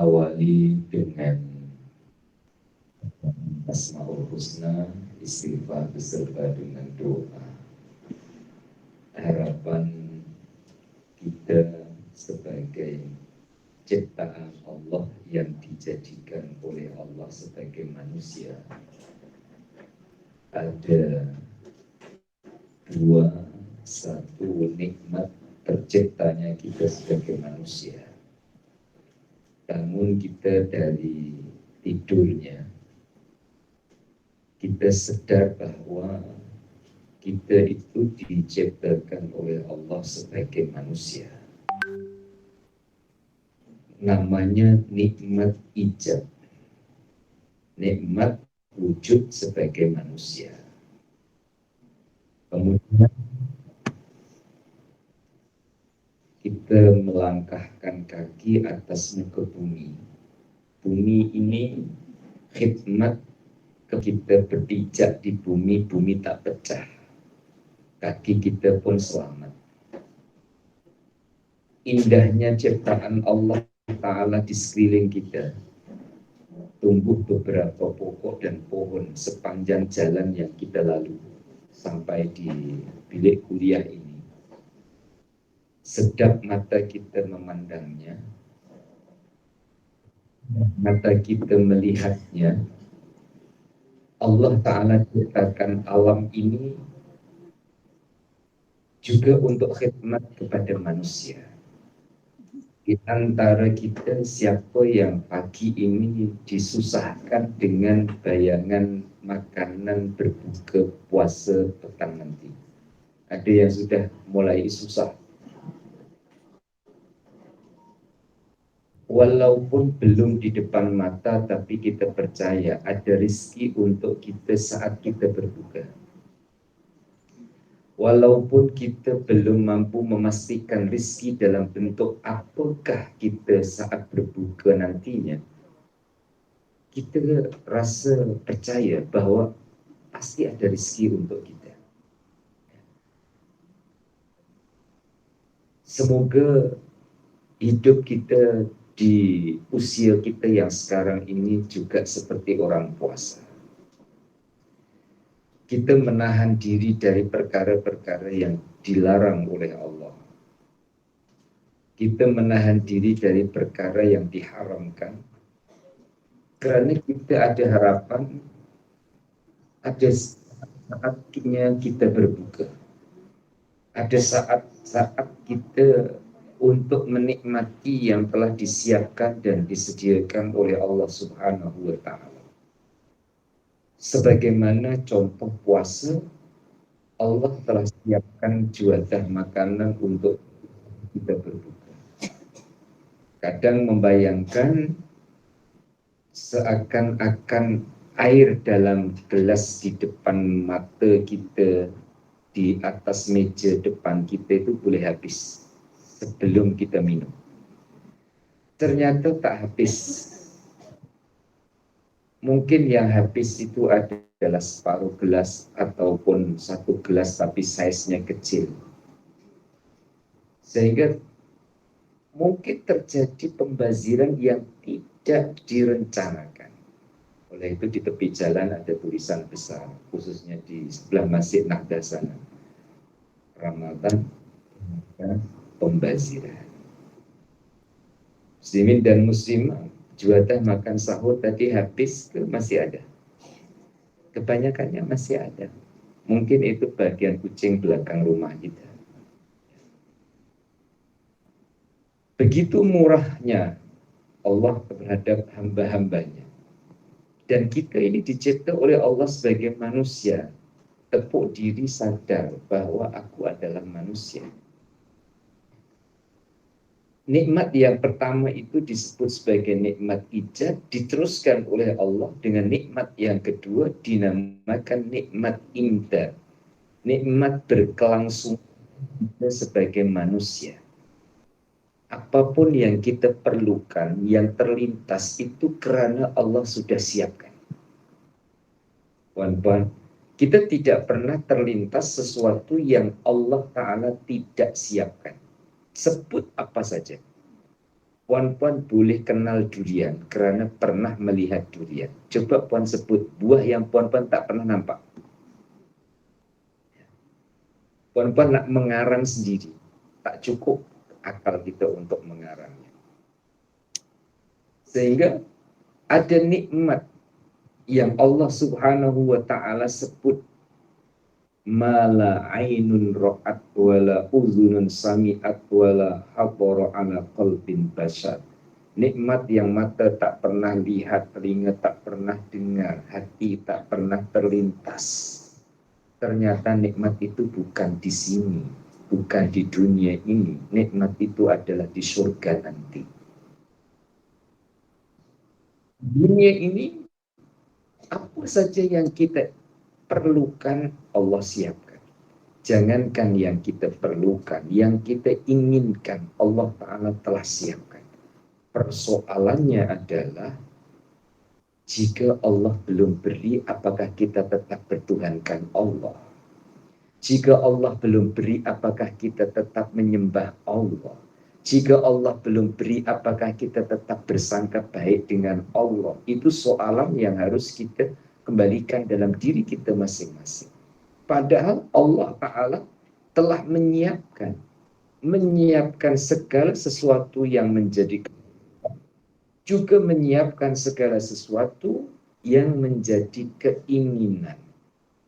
awali dengan Asmaul Husna, istighfar beserta dengan doa. Harapan kita sebagai ciptaan Allah yang dijadikan oleh Allah sebagai manusia ada dua. Satu, nikmat terciptanya kita sebagai manusia. Namun kita dari tidurnya, kita sadar bahwa kita itu diciptakan oleh Allah sebagai manusia. Namanya nikmat ijab, nikmat wujud sebagai manusia. Kemudian kita melangkahkan kaki atas muka bumi. Bumi ini khidmat ke kita berpijak di bumi, bumi tak pecah. Kaki kita pun selamat. Indahnya ciptaan Allah Ta'ala di sekeliling kita. Tumbuh beberapa pokok dan pohon sepanjang jalan yang kita lalui sampai di bilik kuliah ini. Sedap mata kita memandangnya, mata kita melihatnya. Allah Ta'ala ciptakan alam ini juga untuk khidmat kepada manusia. Di antara kita siapa yang pagi ini disusahkan dengan bayangan makanan berbuka puasa petang nanti? Ada yang sudah mulai susah. Walaupun belum di depan mata, tapi kita percaya ada rezeki untuk kita saat kita berbuka. Walaupun kita belum mampu memastikan rezeki dalam bentuk apakah kita saat berbuka nantinya, kita rasa percaya bahwa pasti ada rezeki untuk kita. Semoga hidup kita di usia kita yang sekarang ini juga seperti orang puasa. Kita menahan diri dari perkara-perkara yang dilarang oleh Allah. Kita menahan diri dari perkara yang diharamkan. Karena kita ada harapan, ada saatnya kita berbuka. Ada saat-saat kita untuk menikmati yang telah disiapkan dan disediakan oleh Allah Subhanahu wa Ta'ala. Sebagaimana contoh puasa, Allah telah siapkan juadah makanan untuk kita berbuka. Kadang membayangkan seakan-akan air dalam gelas di depan mata kita, di atas meja depan kita itu boleh habis sebelum kita minum. Ternyata tak habis. Mungkin yang habis itu adalah separuh gelas ataupun satu gelas tapi size-nya kecil. Sehingga mungkin terjadi pembaziran yang tidak direncanakan. Oleh itu di tepi jalan ada tulisan besar, khususnya di sebelah Masjid Nahda sana. Ramadan pembaziran. Muslimin dan muslimah, juadah makan sahur tadi habis ke masih ada. Kebanyakannya masih ada. Mungkin itu bagian kucing belakang rumah kita. Begitu murahnya Allah terhadap hamba-hambanya. Dan kita ini dicipta oleh Allah sebagai manusia. Tepuk diri sadar bahwa aku adalah manusia. Nikmat yang pertama itu disebut sebagai nikmat ijab, diteruskan oleh Allah dengan nikmat yang kedua dinamakan nikmat imdad. Nikmat berkelangsungan sebagai manusia. Apapun yang kita perlukan, yang terlintas itu karena Allah sudah siapkan. Puan-puan, kita tidak pernah terlintas sesuatu yang Allah Ta'ala tidak siapkan. Sebut apa saja. Puan-puan boleh kenal durian karena pernah melihat durian. Coba puan sebut buah yang puan-puan tak pernah nampak. Puan-puan nak mengarang sendiri. Tak cukup akal kita untuk mengarangnya. Sehingga ada nikmat yang Allah Subhanahu wa ta'ala sebut mala ainun ra'at wala uzunun sami'at wala habara ala qalbin bashar. Nikmat yang mata tak pernah lihat, telinga tak pernah dengar, hati tak pernah terlintas. Ternyata nikmat itu bukan di sini, bukan di dunia ini. Nikmat itu adalah di surga nanti. Dunia ini apa saja yang kita perlukan Allah siapkan. Jangankan yang kita perlukan, yang kita inginkan Allah Ta'ala telah siapkan. Persoalannya adalah jika Allah belum beri, apakah kita tetap bertuhankan Allah? Jika Allah belum beri, apakah kita tetap menyembah Allah? Jika Allah belum beri, apakah kita tetap bersangka baik dengan Allah? Itu soalan yang harus kita kembalikan dalam diri kita masing-masing. Padahal Allah Ta'ala telah menyiapkan segala sesuatu yang menjadi, juga menyiapkan segala sesuatu yang menjadi keinginan.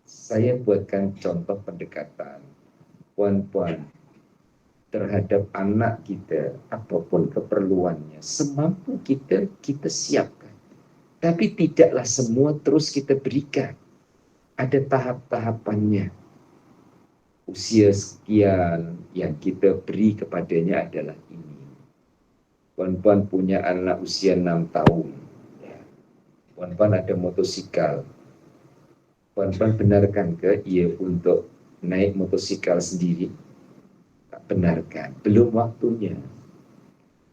Saya buatkan contoh pendekatan puan-puan terhadap anak kita, apapun keperluannya, semampu kita siapkan. Tapi tidaklah semua terus kita berikan. Ada tahap-tahapannya. Usia sekian yang kita beri kepadanya adalah ini. Puan-puan punya anak usia 6 tahun. Puan-puan ada motosikal. Puan-puan benarkan ke ia untuk naik motosikal sendiri? Tak benarkan. Belum waktunya.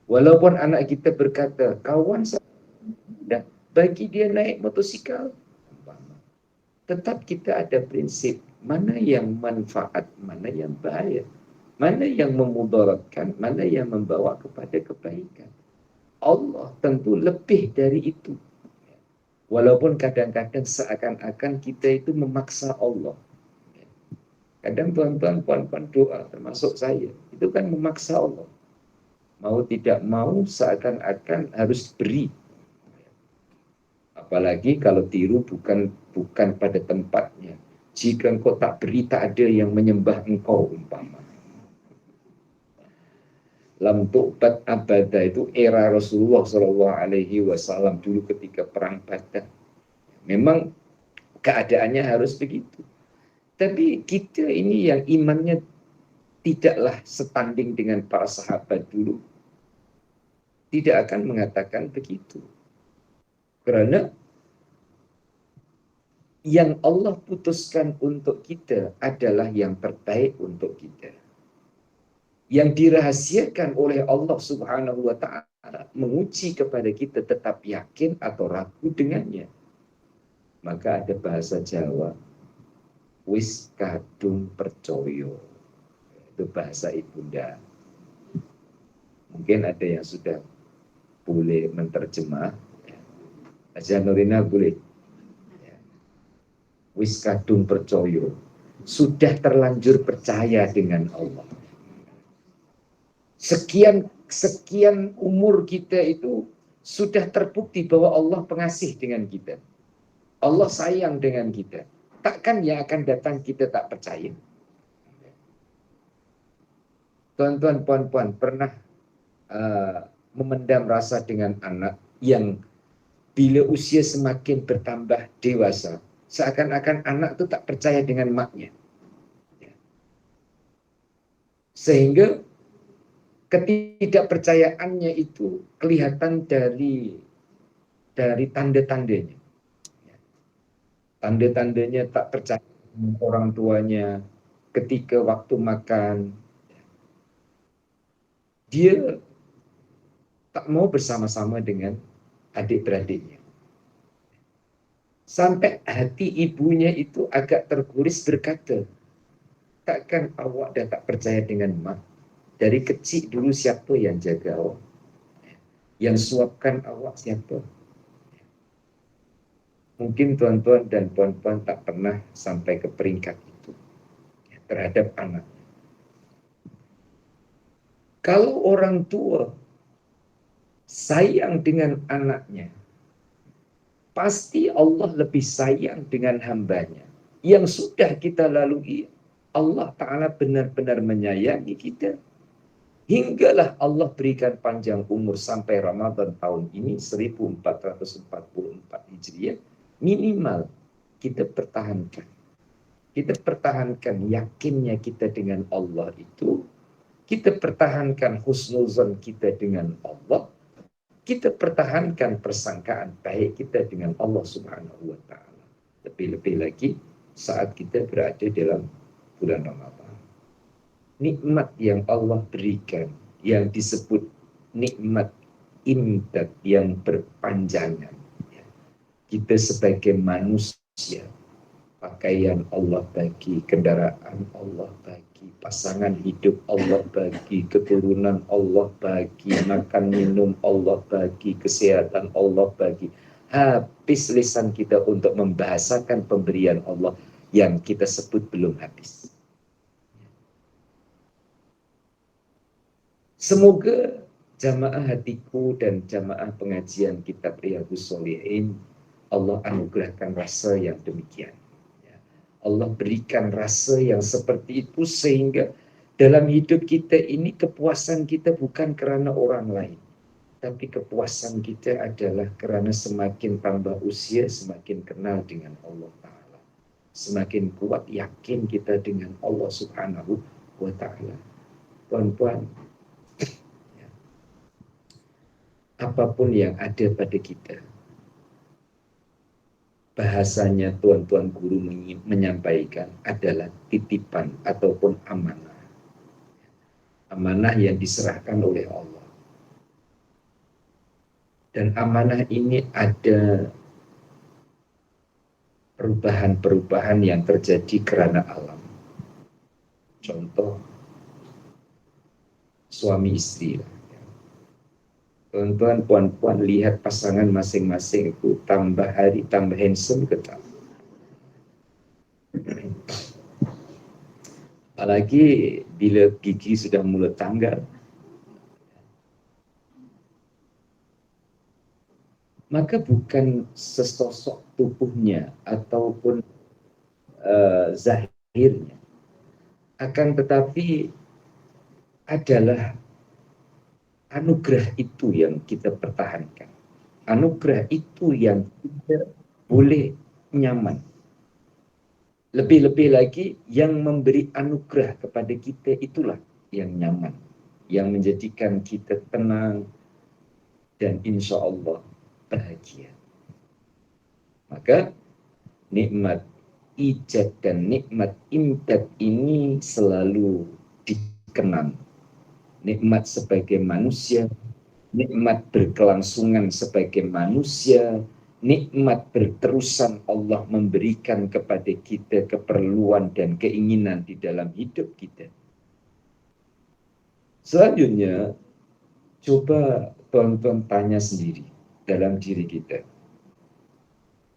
Walaupun anak kita berkata, kawan saya, bagi dia naik motosikal, tetap kita ada prinsip mana yang manfaat, mana yang bahaya, mana yang memudaratkan, mana yang membawa kepada kebaikan. Allah tentu lebih dari itu. Walaupun kadang-kadang seakan-akan kita itu memaksa Allah. Kadang puan-puan doa, termasuk saya, itu kan memaksa Allah. Mau tidak mau seakan-akan harus beri. Apalagi kalau tiru bukan pada tempatnya. Jika engkau tak beri, tak ada yang menyembah engkau, umpama. Lam tu'bat abada itu era Rasulullah SAW dulu ketika perang Badar. Memang keadaannya harus begitu. Tapi kita ini yang imannya tidaklah setanding dengan para sahabat dulu, tidak akan mengatakan begitu. Karena yang Allah putuskan untuk kita adalah yang terbaik untuk kita. Yang dirahasiakan oleh Allah Subhanahu wa ta'ala menguji kepada kita tetap yakin atau ragu dengannya. Maka ada bahasa Jawa, wis kadung percoyo. Itu bahasa ibunda. Mungkin ada yang sudah boleh menterjemah. Aja Nurina boleh. Wis kadung percoyo. Sudah terlanjur percaya dengan Allah. Sekian umur kita itu sudah terbukti bahwa Allah pengasih dengan kita. Allah sayang dengan kita. Takkan yang akan datang kita tak percaya. Tuan-tuan, puan-puan pernah memendam rasa dengan anak yang bila usia semakin bertambah dewasa, seakan-akan anak itu tak percaya dengan maknya. Sehingga ketidakpercayaannya itu kelihatan dari tanda-tandanya. Tanda-tandanya tak percaya dengan orang tuanya ketika waktu makan. Dia tak mau bersama-sama dengan adik-beradiknya. Sampai hati ibunya itu agak terguris berkata, takkan awak dah tak percaya dengan mak? Dari kecil dulu siapa yang jaga awak? Yang suapkan awak siapa? Mungkin tuan-tuan dan puan-puan tak pernah sampai ke peringkat itu terhadap anak. Kalau orang tua sayang dengan anaknya, pasti Allah lebih sayang dengan hambanya. Yang sudah kita lalui, Allah Ta'ala benar-benar menyayangi kita. Hinggalah Allah berikan panjang umur sampai Ramadan tahun ini 1444 Hijriah. Minimal kita pertahankan. Kita pertahankan yakinnya kita dengan Allah itu. Kita pertahankan husnuzan kita dengan Allah. Kita pertahankan persangkaan baik kita dengan Allah Subhanahu wa Ta'ala. Lebih-lebih lagi saat kita berada dalam bulan Ramadan. Nikmat yang Allah berikan, yang disebut nikmat imdad yang berpanjangan. Kita sebagai manusia, pakaian Allah bagi, kendaraan Allah bagi, pasangan hidup Allah bagi, keturunan Allah bagi, makan minum Allah bagi, kesehatan Allah bagi. Habis lisan kita untuk membahasakan pemberian Allah yang kita sebut belum habis. Semoga jamaah hatiku dan jamaah pengajian kitab Riyadhus Shalihin Allah anugerahkan rasa yang demikian. Allah berikan rasa yang seperti itu sehingga dalam hidup kita ini kepuasan kita bukan karena orang lain. Tapi kepuasan kita adalah karena semakin tambah usia, semakin kenal dengan Allah Ta'ala. Semakin kuat yakin kita dengan Allah Subhanahu wa Ta'ala. Puan-puan, apapun yang ada pada kita, bahasanya tuan-tuan guru menyampaikan adalah titipan ataupun amanah. Amanah yang diserahkan oleh Allah. Dan amanah ini ada perubahan-perubahan yang terjadi karena alam. Contoh, suami istri. Tuan-tuan, puan-puan lihat pasangan masing-masing itu tambah hari tambah handsome ke tak? Apalagi bila gigi sudah mulai tanggal. Maka bukan sesosok tubuhnya ataupun zahirnya. Akan tetapi adalah anugerah itu yang kita pertahankan. Anugerah itu yang kita boleh nyaman. Lebih-lebih lagi yang memberi anugerah kepada kita itulah yang nyaman. Yang menjadikan kita tenang dan insya Allah bahagia. Maka nikmat ijad dan nikmat imdad ini selalu dikenang. Nikmat sebagai manusia, nikmat berkelangsungan sebagai manusia, nikmat berterusan Allah memberikan kepada kita keperluan dan keinginan di dalam hidup kita. Selanjutnya, coba tuan-tuan tanya sendiri dalam diri kita.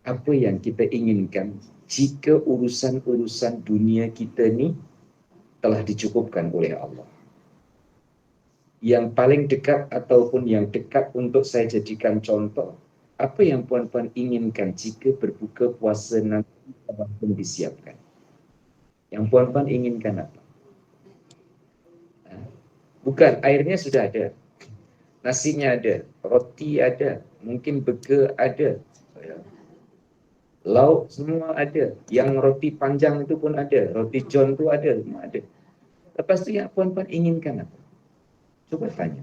Apa yang kita inginkan jika urusan-urusan dunia kita ini telah dicukupkan oleh Allah? Yang paling dekat ataupun yang dekat untuk saya jadikan contoh, apa yang puan-puan inginkan jika berbuka puasa nanti pun disiapkan? Yang puan-puan inginkan apa? Bukan, airnya sudah ada, nasinya ada, roti ada, mungkin burger ada, lauk semua ada, yang roti panjang itu pun ada, roti john itu ada, semua ada. Lepas itu yang puan-puan inginkan apa? Coba tanya.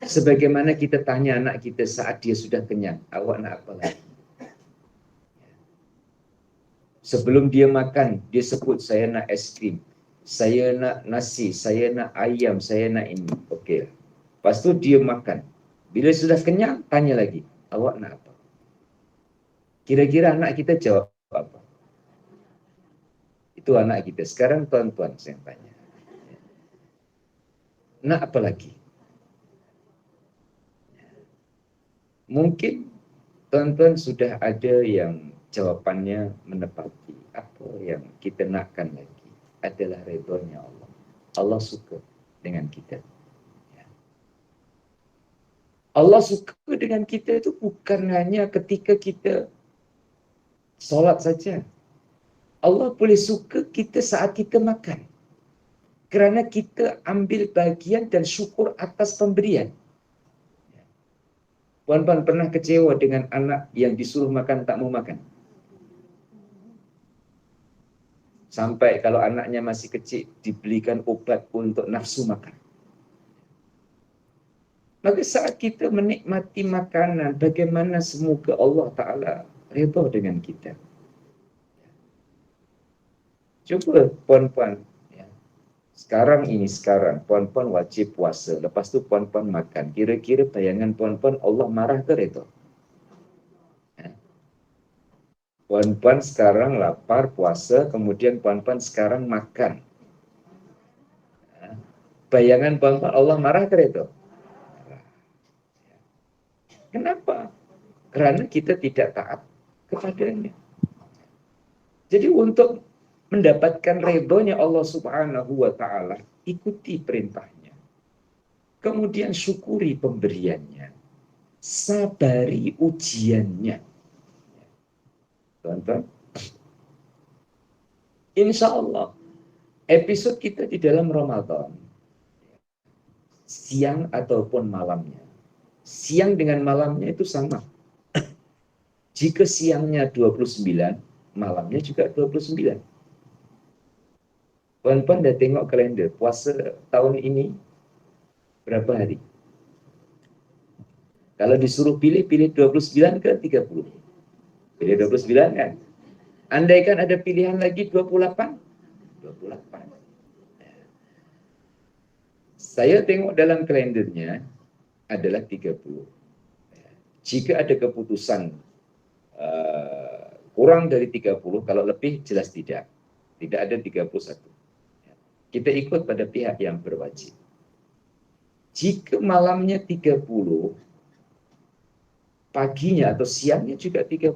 Sebagaimana kita tanya anak kita saat dia sudah kenyang, awak nak apa lagi? Sebelum dia makan, dia sebut saya nak es krim, saya nak nasi, saya nak ayam, saya nak ini. Okey. Lepas tu dia makan. Bila sudah kenyang, tanya lagi, awak nak apa? Kira-kira anak kita jawab apa? Itu anak kita. Sekarang tuan-tuan saya tanya. Nak apa lagi? Mungkin tuan-tuan sudah ada yang jawabannya menepati. Apa yang kita nakkan lagi adalah ridhonya Allah. Allah suka dengan kita. Allah suka dengan kita itu bukan hanya ketika kita sholat saja. Allah boleh suka kita saat kita makan. Kerana kita ambil bagian dan syukur atas pemberian. Puan-puan pernah kecewa dengan anak yang disuruh makan tak mau makan? Sampai kalau anaknya masih kecil dibelikan obat untuk nafsu makan. Maka saat kita menikmati makanan, bagaimana semoga Allah Ta'ala redha dengan kita. Coba puan-puan, ya. Sekarang puan-puan wajib puasa. Lepas tu puan-puan makan. Kira-kira bayangan puan-puan Allah marah ke redha? Puan-puan sekarang lapar, puasa, kemudian puan-puan sekarang makan. Bayangan puan-puan Allah marah ke redha? Kenapa? Karena kita tidak taat kepadanya. Jadi untuk mendapatkan ridhonya Allah Subhanahu wa Ta'ala, ikuti perintahnya. Kemudian syukuri pemberiannya. Sabari ujiannya. Tonton. Insya Allah, episode kita di dalam Ramadan, siang ataupun malamnya. Siang dengan malamnya itu sama. Jika siangnya 29, malamnya juga 29. Puan-puan dah tengok kalender, puasa tahun ini berapa hari? Kalau disuruh pilih 29 ke 30? Pilih 29 kan? Andaikan ada pilihan lagi 28? 28. Saya tengok dalam kalendernya adalah 30. Jika ada keputusan kurang dari 30, kalau lebih jelas tidak. Tidak ada 31. Kita ikut pada pihak yang berwajib. Jika malamnya 30, paginya atau siangnya juga 30.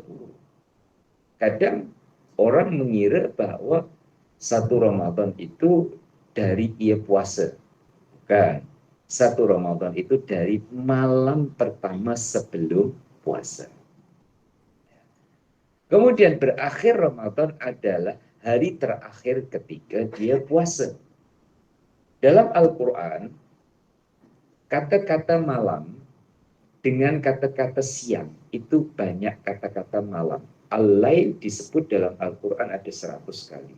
Kadang orang mengira bahwa satu Ramadan itu dari ia puasa. Bukan. Satu Ramadan itu dari malam pertama sebelum puasa. Kemudian berakhir Ramadan adalah hari terakhir ketika dia puasa. Dalam Al-Quran, kata-kata malam dengan kata-kata siang itu banyak kata-kata malam. Al-Lail disebut dalam Al-Quran ada 100 kali.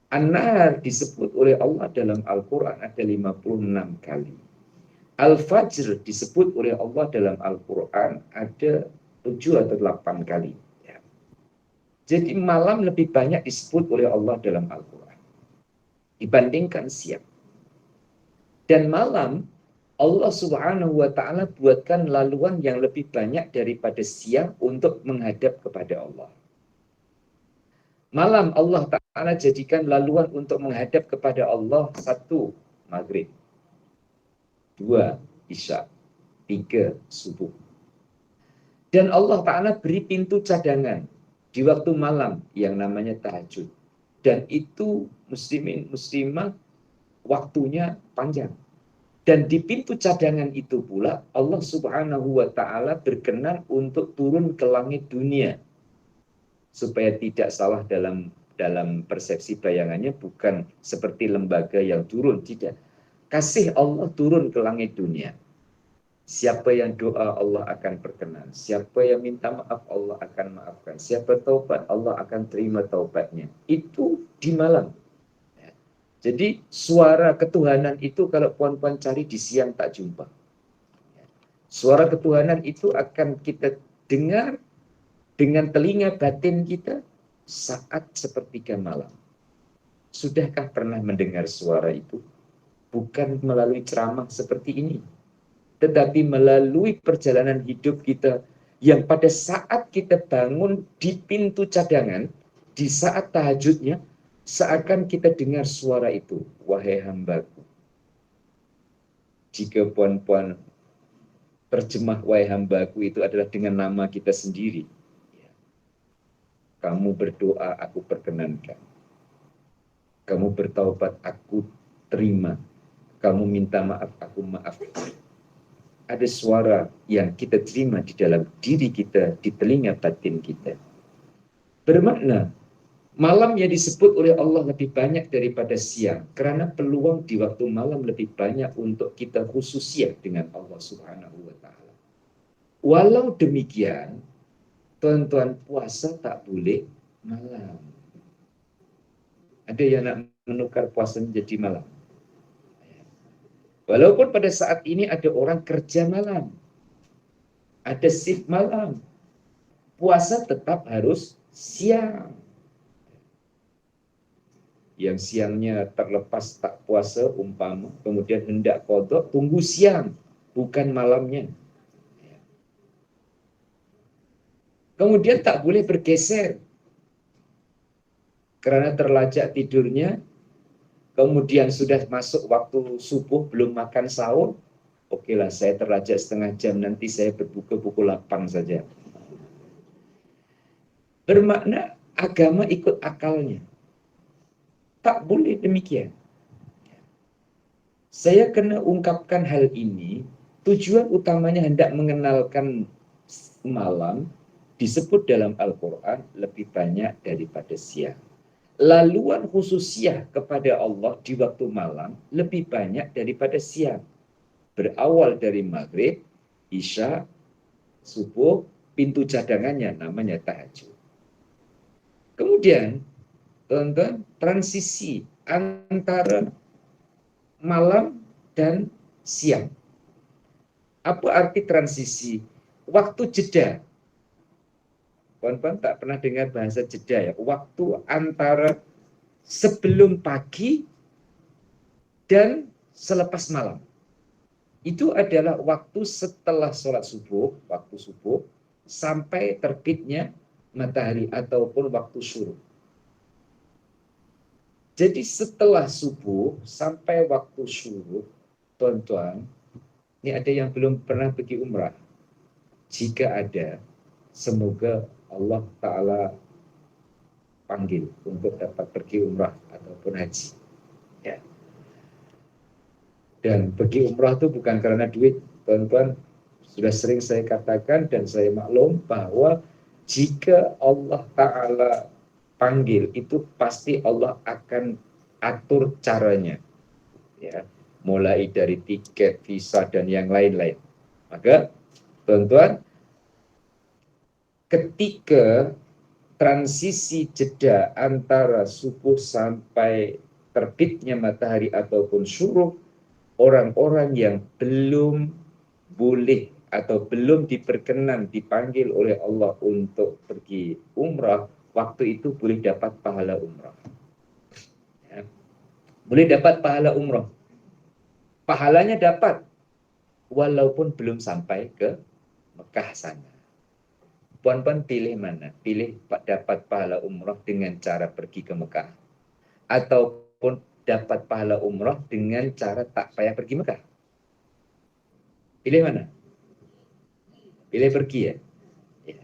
An-Nahar disebut oleh Allah dalam Al-Quran ada 56 kali. Al-Fajr disebut oleh Allah dalam Al-Quran ada 7 atau 8 kali. Ya. Jadi malam lebih banyak disebut oleh Allah dalam Al-Quran dibandingkan siang. Dan malam Allah Subhanahu wa Ta'ala buatkan laluan yang lebih banyak daripada siang untuk menghadap kepada Allah. Malam Allah Ta'ala jadikan laluan untuk menghadap kepada Allah 1, maghrib, 2, isya, 3, subuh. Dan Allah Ta'ala beri pintu cadangan di waktu malam yang namanya tahajud. Dan itu muslimin muslimah waktunya panjang. Dan di pintu cadangan itu pula Allah Subhanahu wa Ta'ala berkenan untuk turun ke langit dunia. Supaya tidak salah dalam persepsi bayangannya, bukan seperti lembaga yang turun, tidak. Kasih Allah turun ke langit dunia. Siapa yang doa Allah akan berkenan. Siapa yang minta maaf Allah akan maafkan. Siapa taubat Allah akan terima taubatnya. Itu di malam. Jadi suara ketuhanan itu kalau puan-puan cari di siang tak jumpa. Suara ketuhanan itu akan kita dengar dengan telinga batin kita saat sepertiga malam. Sudahkah pernah mendengar suara itu? Bukan melalui ceramah seperti ini, tetapi melalui perjalanan hidup kita yang pada saat kita bangun di pintu cadangan, di saat tahajudnya, seakan kita dengar suara itu. Wahai hambaku, jika puan-puan terjemah wahai hambaku itu adalah dengan nama kita sendiri. Kamu berdoa, aku perkenankan. Kamu bertaubat, aku terima. Kamu minta maaf, aku maafkan. Ada suara yang kita terima di dalam diri kita, di telinga batin kita. Bermakna, malam yang disebut oleh Allah lebih banyak daripada siang, karena peluang di waktu malam lebih banyak untuk kita khususiyah dengan Allah Subhanahu wa Ta'ala. Walau demikian, tuan-tuan, puasa tak boleh malam. Ada yang nak menukar puasa menjadi malam. Walaupun pada saat ini ada orang kerja malam, ada shift malam, puasa tetap harus siang. Yang siangnya terlepas tak puasa umpama, kemudian hendak qadha, tunggu siang, bukan malamnya. Kemudian tak boleh bergeser, karena terlajak tidurnya, kemudian sudah masuk waktu subuh, belum makan sahur, oke lah, saya terlajak setengah jam, nanti saya berbuka pukul 8 saja. Bermakna agama ikut akalnya. Tak boleh demikian. Saya kena ungkapkan hal ini, tujuan utamanya hendak mengenalkan malam disebut dalam Al-Quran lebih banyak daripada siang. Laluan khususiyah kepada Allah di waktu malam lebih banyak daripada siang. Berawal dari maghrib, isya, subuh, pintu cadangannya namanya tahajud. Kemudian, teman-teman, transisi antara malam dan siang. Apa arti transisi? Waktu jeda. Kawan-kawan tak pernah dengar bahasa jeda ya? Waktu antara sebelum pagi dan selepas malam. Itu adalah waktu setelah sholat subuh, waktu subuh, sampai terbitnya matahari ataupun waktu syuruk. Jadi setelah subuh sampai waktu syuruk, tuan-tuan, ini ada yang belum pernah pergi umrah. Jika ada, semoga Allah Ta'ala panggil untuk dapat pergi umrah ataupun haji. Ya. Dan pergi umrah itu bukan karena duit, tuan-tuan. Sudah sering saya katakan dan saya maklum bahwa jika Allah Ta'ala panggil, itu pasti Allah akan atur caranya. Ya, mulai dari tiket, visa, dan yang lain-lain. Maka, tuan-tuan, ketika transisi jeda antara subuh sampai terbitnya matahari ataupun syuruk, orang-orang yang belum boleh atau belum diperkenan dipanggil oleh Allah untuk pergi umrah, waktu itu boleh dapat pahala umrah. Ya. Boleh dapat pahala umrah. Pahalanya dapat, walaupun belum sampai ke Mekah sana. Puan-puan pilih mana? Pilih dapat pahala umrah dengan cara pergi ke Mekah, ataupun dapat pahala umrah dengan cara tak payah pergi Mekah. Pilih mana? Pilih pergi ya? Ya.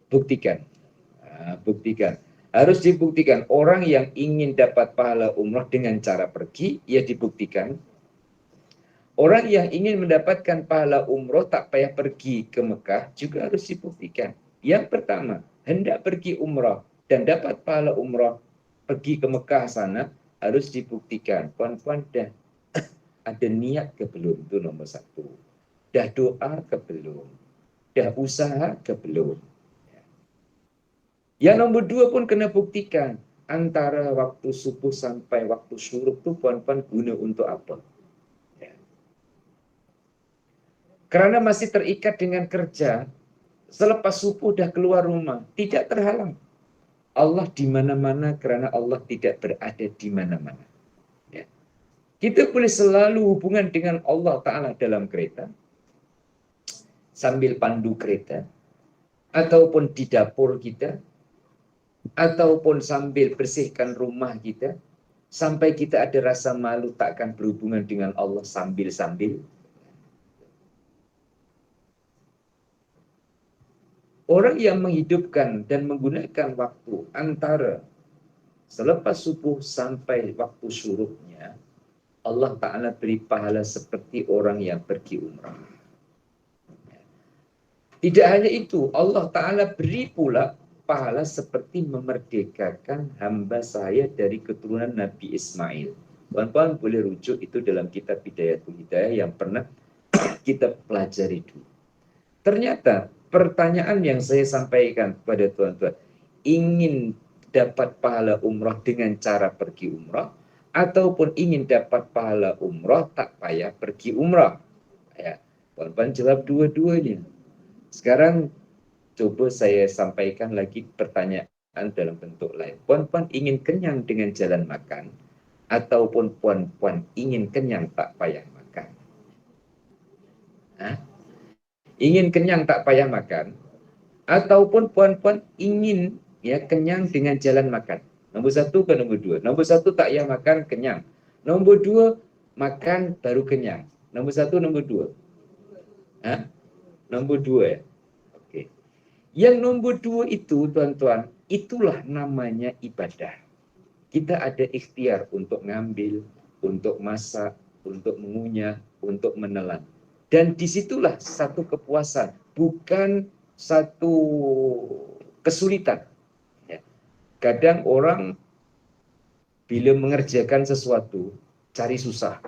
Buktikan. Buktikan. Harus dibuktikan. Orang yang ingin dapat pahala umrah dengan cara pergi, ya dibuktikan. Orang yang ingin mendapatkan pahala umrah tak payah pergi ke Mekah juga harus dibuktikan. Yang pertama, hendak pergi umrah dan dapat pahala umrah pergi ke Mekah sana harus dibuktikan. Puan-puan dah ada niat ke belum? Itu nomor satu. Dah doa ke belum? Dah usaha ke belum? Yang nomor dua pun kena buktikan. Antara waktu subuh sampai waktu syuruk itu puan-puan guna untuk apa? Ya. Karena masih terikat dengan kerja, selepas subuh dah keluar rumah, tidak terhalang. Allah di mana-mana karena Allah tidak berada di mana-mana. Ya. Kita boleh selalu hubungan dengan Allah Ta'ala dalam kereta, sambil pandu kereta, ataupun di dapur kita, ataupun sambil bersihkan rumah kita, sampai kita ada rasa malu tak akan berhubungan dengan Allah sambil-sambil. Orang yang menghidupkan dan menggunakan waktu antara selepas subuh sampai waktu syuruknya, Allah Ta'ala beri pahala seperti orang yang pergi umrah. Tidak hanya itu, Allah Ta'ala beri pula pahala seperti memerdekakan hamba saya dari keturunan Nabi Ismail. Tuan-tuan boleh rujuk itu dalam kitab Bidayatul Hidayah yang pernah kita pelajari dulu. Ternyata pertanyaan yang saya sampaikan kepada tuan-tuan, ingin dapat pahala umrah dengan cara pergi umrah, ataupun ingin dapat pahala umrah tak payah pergi umrah? Ya, tuan-tuan jawab dua-duanya. Sekarang coba saya sampaikan lagi pertanyaan dalam bentuk lain. Puan-puan ingin kenyang dengan jalan makan, ataupun puan-puan ingin kenyang tak payah makan? Hah? Ingin kenyang tak payah makan, ataupun puan-puan ingin ya kenyang dengan jalan makan? Nomor satu ke nomor dua? Nomor satu tak payah makan, kenyang. Nomor dua, makan baru kenyang. Nomor satu, nomor dua? Hah? Nomor dua ya? Oke. Yang nomor dua itu, tuan-tuan, itulah namanya ibadah. Kita ada ikhtiar untuk ngambil, untuk masak, untuk mengunyah, untuk menelan. Dan disitulah satu kepuasan, bukan satu kesulitan. Ya. Kadang orang bila mengerjakan sesuatu, cari susah.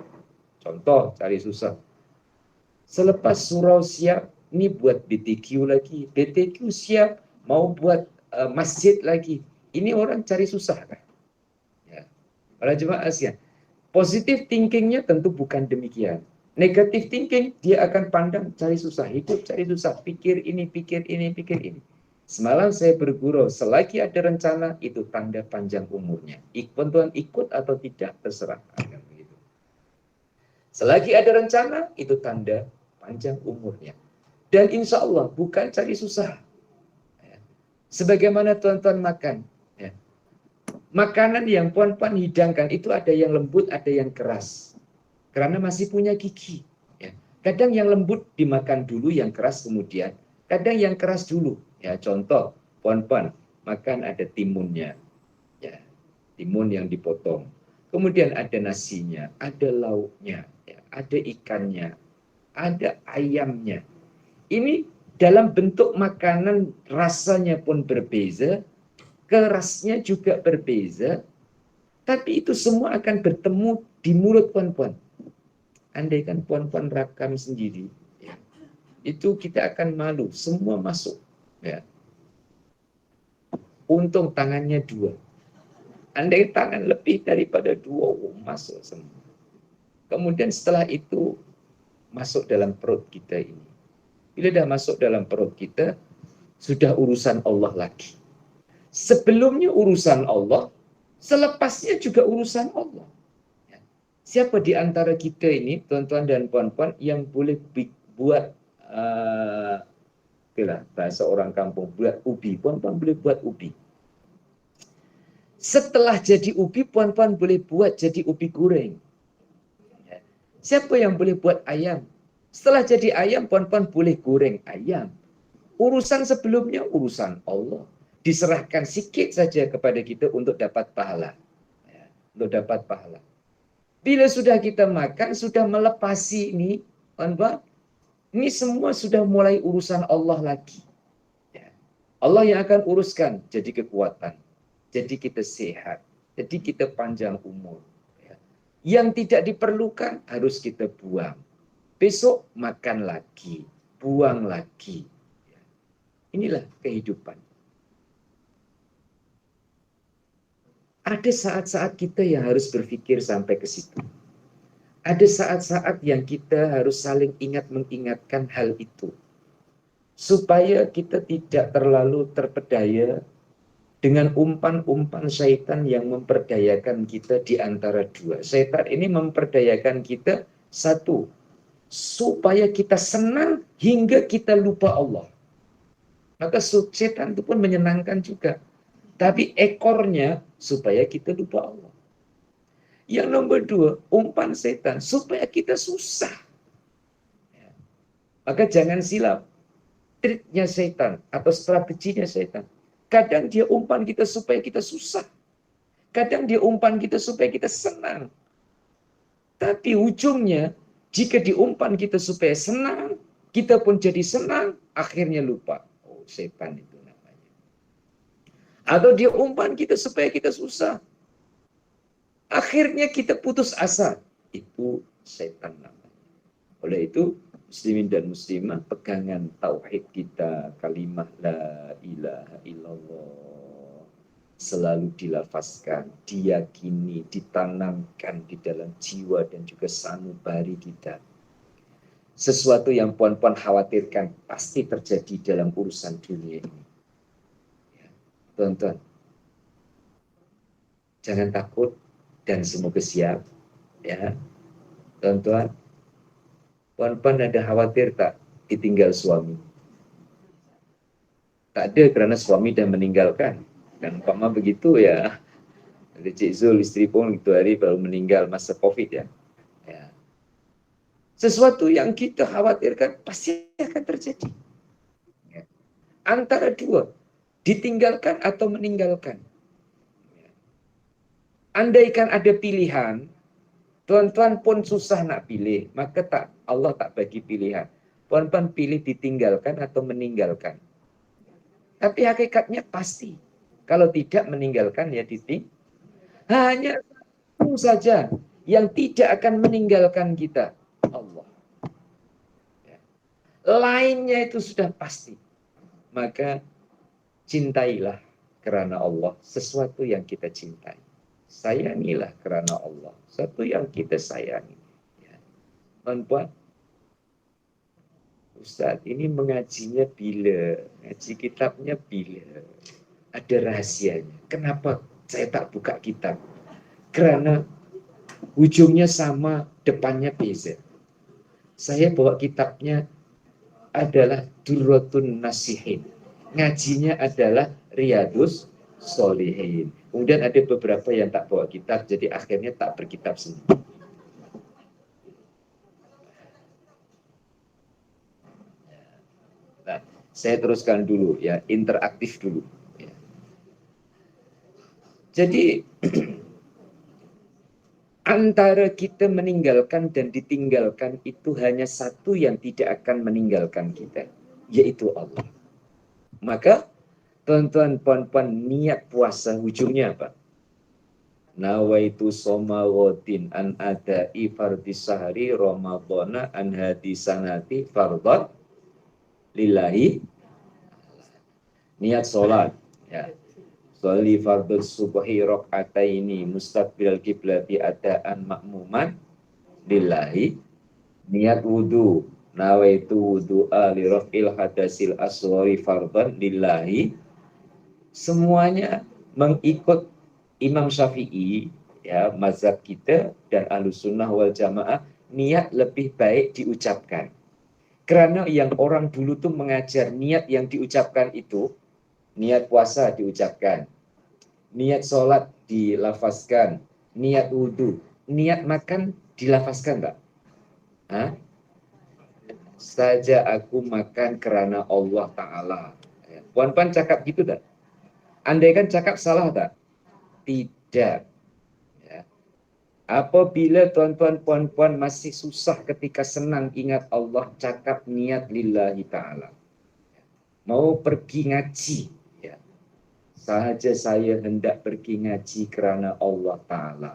Contoh, cari susah. Selepas surau siap, ini buat BTQ lagi. BTQ siap, mau buat masjid lagi. Ini orang cari susah kan? Ya. Para jemaah sekalian, positive thinkingnya tentu bukan demikian. Negative thinking, dia akan pandang cari susah, hidup cari susah, pikir ini, pikir ini, pikir ini. Semalam saya bergurau, selagi ada rencana, itu tanda panjang umurnya. Tuan ikut atau tidak, terserah. Selagi ada rencana, itu tanda panjang umurnya. Dan insya Allah bukan cari susah. Sebagaimana tuan-tuan makan. Ya. Makanan yang puan-puan hidangkan itu ada yang lembut, ada yang keras. Karena masih punya gigi. Ya. Kadang yang lembut dimakan dulu, yang keras kemudian. Kadang yang keras dulu. Ya, contoh, puan-puan makan ada timunnya. Ya, timun yang dipotong. Kemudian ada nasinya, ada lauknya, ya, ada ikannya, ada ayamnya. Ini dalam bentuk makanan rasanya pun berbeza, kerasnya juga berbeza, tapi itu semua akan bertemu di mulut puan-puan. Andaikan puan-puan rakam sendiri, ya, itu kita akan malu, semua masuk. Ya. Untung tangannya dua. Andai tangan lebih daripada dua, masuk semua. Kemudian setelah itu masuk dalam perut kita ini. Bila dah masuk dalam perut kita, sudah urusan Allah lagi. Sebelumnya urusan Allah, selepasnya juga urusan Allah. Siapa di antara kita ini, tuan-tuan dan puan-puan, yang boleh buat bahasa orang kampung, buat ubi? Puan-puan boleh buat ubi. Setelah jadi ubi, puan-puan boleh buat jadi ubi goreng. Siapa yang boleh buat ayam? Setelah jadi ayam, puan-puan boleh goreng ayam. Urusan sebelumnya urusan Allah. Diserahkan sikit saja kepada kita untuk dapat pahala. Ya, untuk dapat pahala. Bila sudah kita makan, sudah melepasi ini, puan-puan, ini semua sudah mulai urusan Allah lagi. Ya. Allah yang akan uruskan jadi kekuatan. Jadi kita sehat, jadi kita panjang umur. Ya. Yang tidak diperlukan harus kita buang. Besok makan lagi, buang lagi. Ya. Inilah kehidupan. Ada saat-saat kita yang harus berpikir sampai ke situ. Ada saat-saat yang kita harus saling ingat mengingatkan hal itu. Supaya kita tidak terlalu terpedaya dengan umpan-umpan syaitan yang memperdayakan kita di antara dua. Syaitan ini memperdayakan kita satu, supaya kita senang hingga kita lupa Allah. Maka syaitan itu pun menyenangkan juga. Tapi ekornya supaya kita lupa Allah. Yang nomor dua, umpan setan supaya kita susah. Maka jangan silap. triknya setan atau strateginya setan. Kadang dia umpan kita supaya kita susah. Kadang dia umpan kita supaya kita senang. Tapi ujungnya, jika diumpan kita supaya senang, kita pun jadi senang, akhirnya lupa. Oh, setan itu namanya. Atau dia umpan kita supaya kita susah. Akhirnya kita putus asa. Itu setan namanya. Oleh itu, muslimin dan muslimah, pegangan tauhid kita, kalimat la ilaha illallah, selalu dilafazkan, diyakini, ditanamkan di dalam jiwa dan juga sanubari kita. Sesuatu yang puan-puan khawatirkan pasti terjadi dalam urusan dunia ini. Tuan-tuan, jangan takut dan semoga siap. Ya, tuan-tuan, puan-puan ada khawatir tak ditinggal suami? Tak ada, karena suami dah meninggalkan. Dan umpama begitu ya, ada Cik Zul, istri pun itu hari baru meninggal masa COVID ya. Ya. Sesuatu yang kita khawatirkan pasti akan terjadi. Ya. Antara dua, ditinggalkan atau meninggalkan. Ya. Andaikan ada pilihan, tuan-tuan pun susah nak pilih, maka Allah tak bagi pilihan. Tuan-tuan pilih ditinggalkan atau meninggalkan. Tapi hakikatnya pasti. Kalau tidak meninggalkan ya titik. Hanya satu saja yang tidak akan meninggalkan kita. Allah. Ya. Lainnya itu sudah pasti. Maka cintailah karena Allah sesuatu yang kita cintai. Sayangilah karena Allah sesuatu yang kita sayangi. Ya. Tuan-tuan, Ustaz, ini mengajinya bila? Ngaji kitabnya bila? Ada rahasianya. Kenapa saya tak buka kitab? Karena ujungnya sama, depannya beza. Saya bawa kitabnya adalah Durratun Nasihin. Ngajinya adalah Riyadus Solihin. Kemudian ada beberapa yang tak bawa kitab, jadi akhirnya tak berkitab sendiri. Nah, saya teruskan dulu ya, interaktif dulu. Ya. Jadi antara kita meninggalkan dan ditinggalkan itu hanya satu yang tidak akan meninggalkan kita, yaitu Allah. Maka tuan-tuan, puan-puan, niat puasa ujungnya apa? Nawaitu somawotin an adai fardis sahari ramadhana an hadisanati fardhat lillahi. Niat sholat ya. Sholli fardhu subhi rakaataini mustaqbilal qiblati adaan makmuman lillahi. Niat wudu, nawaitu wudu'a li raf'il hadasil asghari fardhan lillahi. Semuanya mengikut Imam Syafi'i ya, mazhab kita dan Ahlussunnah wal Jamaah, niat lebih baik diucapkan. Karena yang orang dulu tuh mengajar niat yang diucapkan itu, niat puasa diucapkan, niat sholat dilafazkan, niat wudhu, niat makan dilafazkan tak? Hah? Saja aku makan karena Allah Ta'ala. Puan-puan cakap gitu tak? Andai kan cakap salah tak? Tidak. Ya. Apabila tuan-tuan puan-puan masih susah ketika senang ingat Allah, cakap niat lillahi ta'ala. Mau pergi ngaji, ya. Sahaja saya hendak pergi ngaji karena Allah Ta'ala.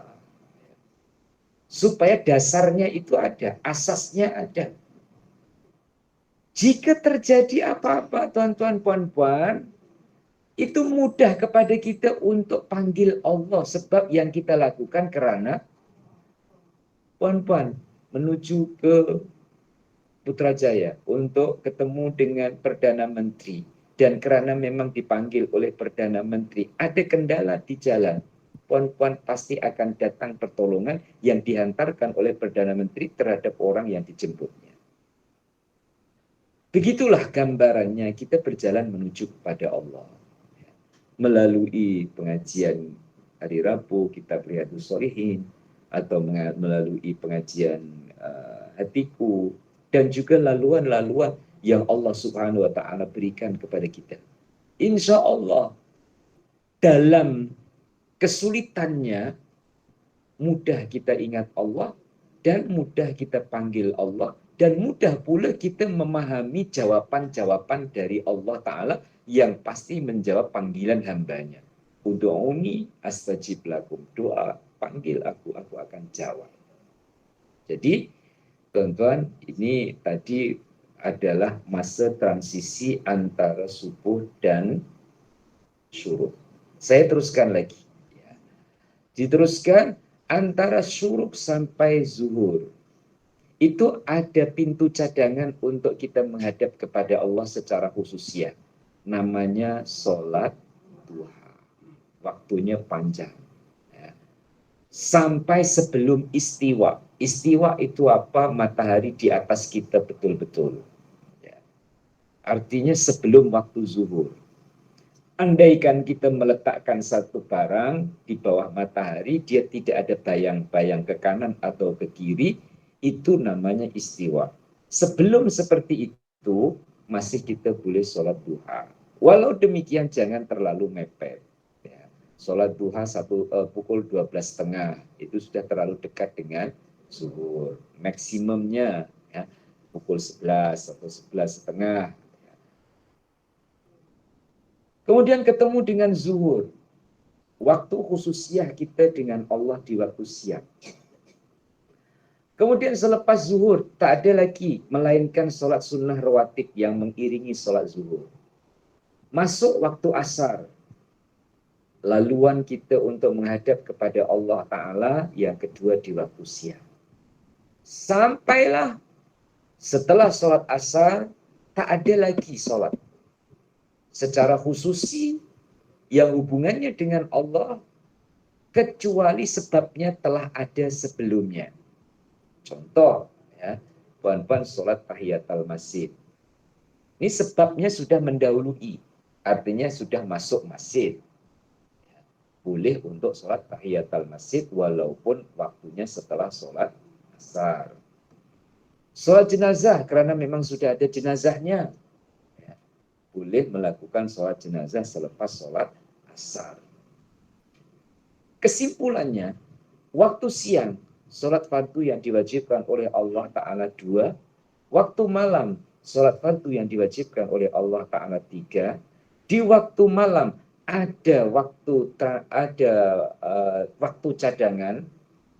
Supaya dasarnya itu ada, asasnya ada. Jika terjadi apa-apa tuan-tuan puan-puan, itu mudah kepada kita untuk panggil Allah, sebab yang kita lakukan karena puan-puan menuju ke Putrajaya untuk ketemu dengan Perdana Menteri, dan karena memang dipanggil oleh Perdana Menteri, ada kendala di jalan, puan-puan pasti akan datang pertolongan yang dihantarkan oleh Perdana Menteri terhadap orang yang dijemputnya. Begitulah gambarannya kita berjalan menuju kepada Allah. Melalui pengajian hari Rabu, kitab Riyadhus Shalihin, atau melalui pengajian hatiku, dan juga laluan-laluan yang Allah Subhanahu wa Ta'ala berikan kepada kita. Insya Allah dalam kesulitannya mudah kita ingat Allah dan mudah kita panggil Allah dan mudah pula kita memahami jawaban-jawaban dari Allah Ta'ala yang pasti menjawab panggilan hambanya. Ud'uni astajib lakum. Doa, panggil aku akan jawab. Jadi, teman-teman, ini tadi adalah masa transisi antara subuh dan syuruk. Saya teruskan lagi. Diteruskan antara syuruk sampai zuhur. Itu ada pintu cadangan untuk kita menghadap kepada Allah secara khususnya. Namanya sholat duha. Waktunya panjang. Sampai sebelum istiwa. Istiwa itu apa? Matahari di atas kita betul-betul. Artinya sebelum waktu zuhur. Andaikan kita meletakkan satu barang di bawah matahari, dia tidak ada bayang-bayang ke kanan atau ke kiri, itu namanya istiwa. Sebelum seperti itu, masih kita boleh sholat duha. Walau demikian jangan terlalu mepet. Ya. Sholat duha pukul 12.30, itu sudah terlalu dekat dengan zuhur. Maksimumnya ya, pukul 11 atau 11.30. Kemudian ketemu dengan zuhur. Waktu khususiah kita dengan Allah di waktu siang. Kemudian selepas zuhur, tak ada lagi melainkan sholat sunnah rawatib yang mengiringi sholat zuhur. Masuk waktu asar. Laluan kita untuk menghadap kepada Allah Ta'ala yang kedua di waktu siang. Sampailah setelah sholat asar, tak ada lagi sholat secara khususi yang hubungannya dengan Allah kecuali sebabnya telah ada sebelumnya. Contoh, ya, puan-puan sholat tahiyatul masjid. Ini sebabnya sudah mendahului, artinya sudah masuk masjid. Boleh untuk sholat tahiyatul masjid walaupun waktunya setelah sholat asar. Sholat jenazah karena memang sudah ada jenazahnya. Boleh melakukan sholat jenazah selepas sholat asar. Kesimpulannya, waktu siang, sholat fardu yang diwajibkan oleh Allah Ta'ala 2, waktu malam, sholat fardu yang diwajibkan oleh Allah Ta'ala 3, di waktu malam ada waktu cadangan,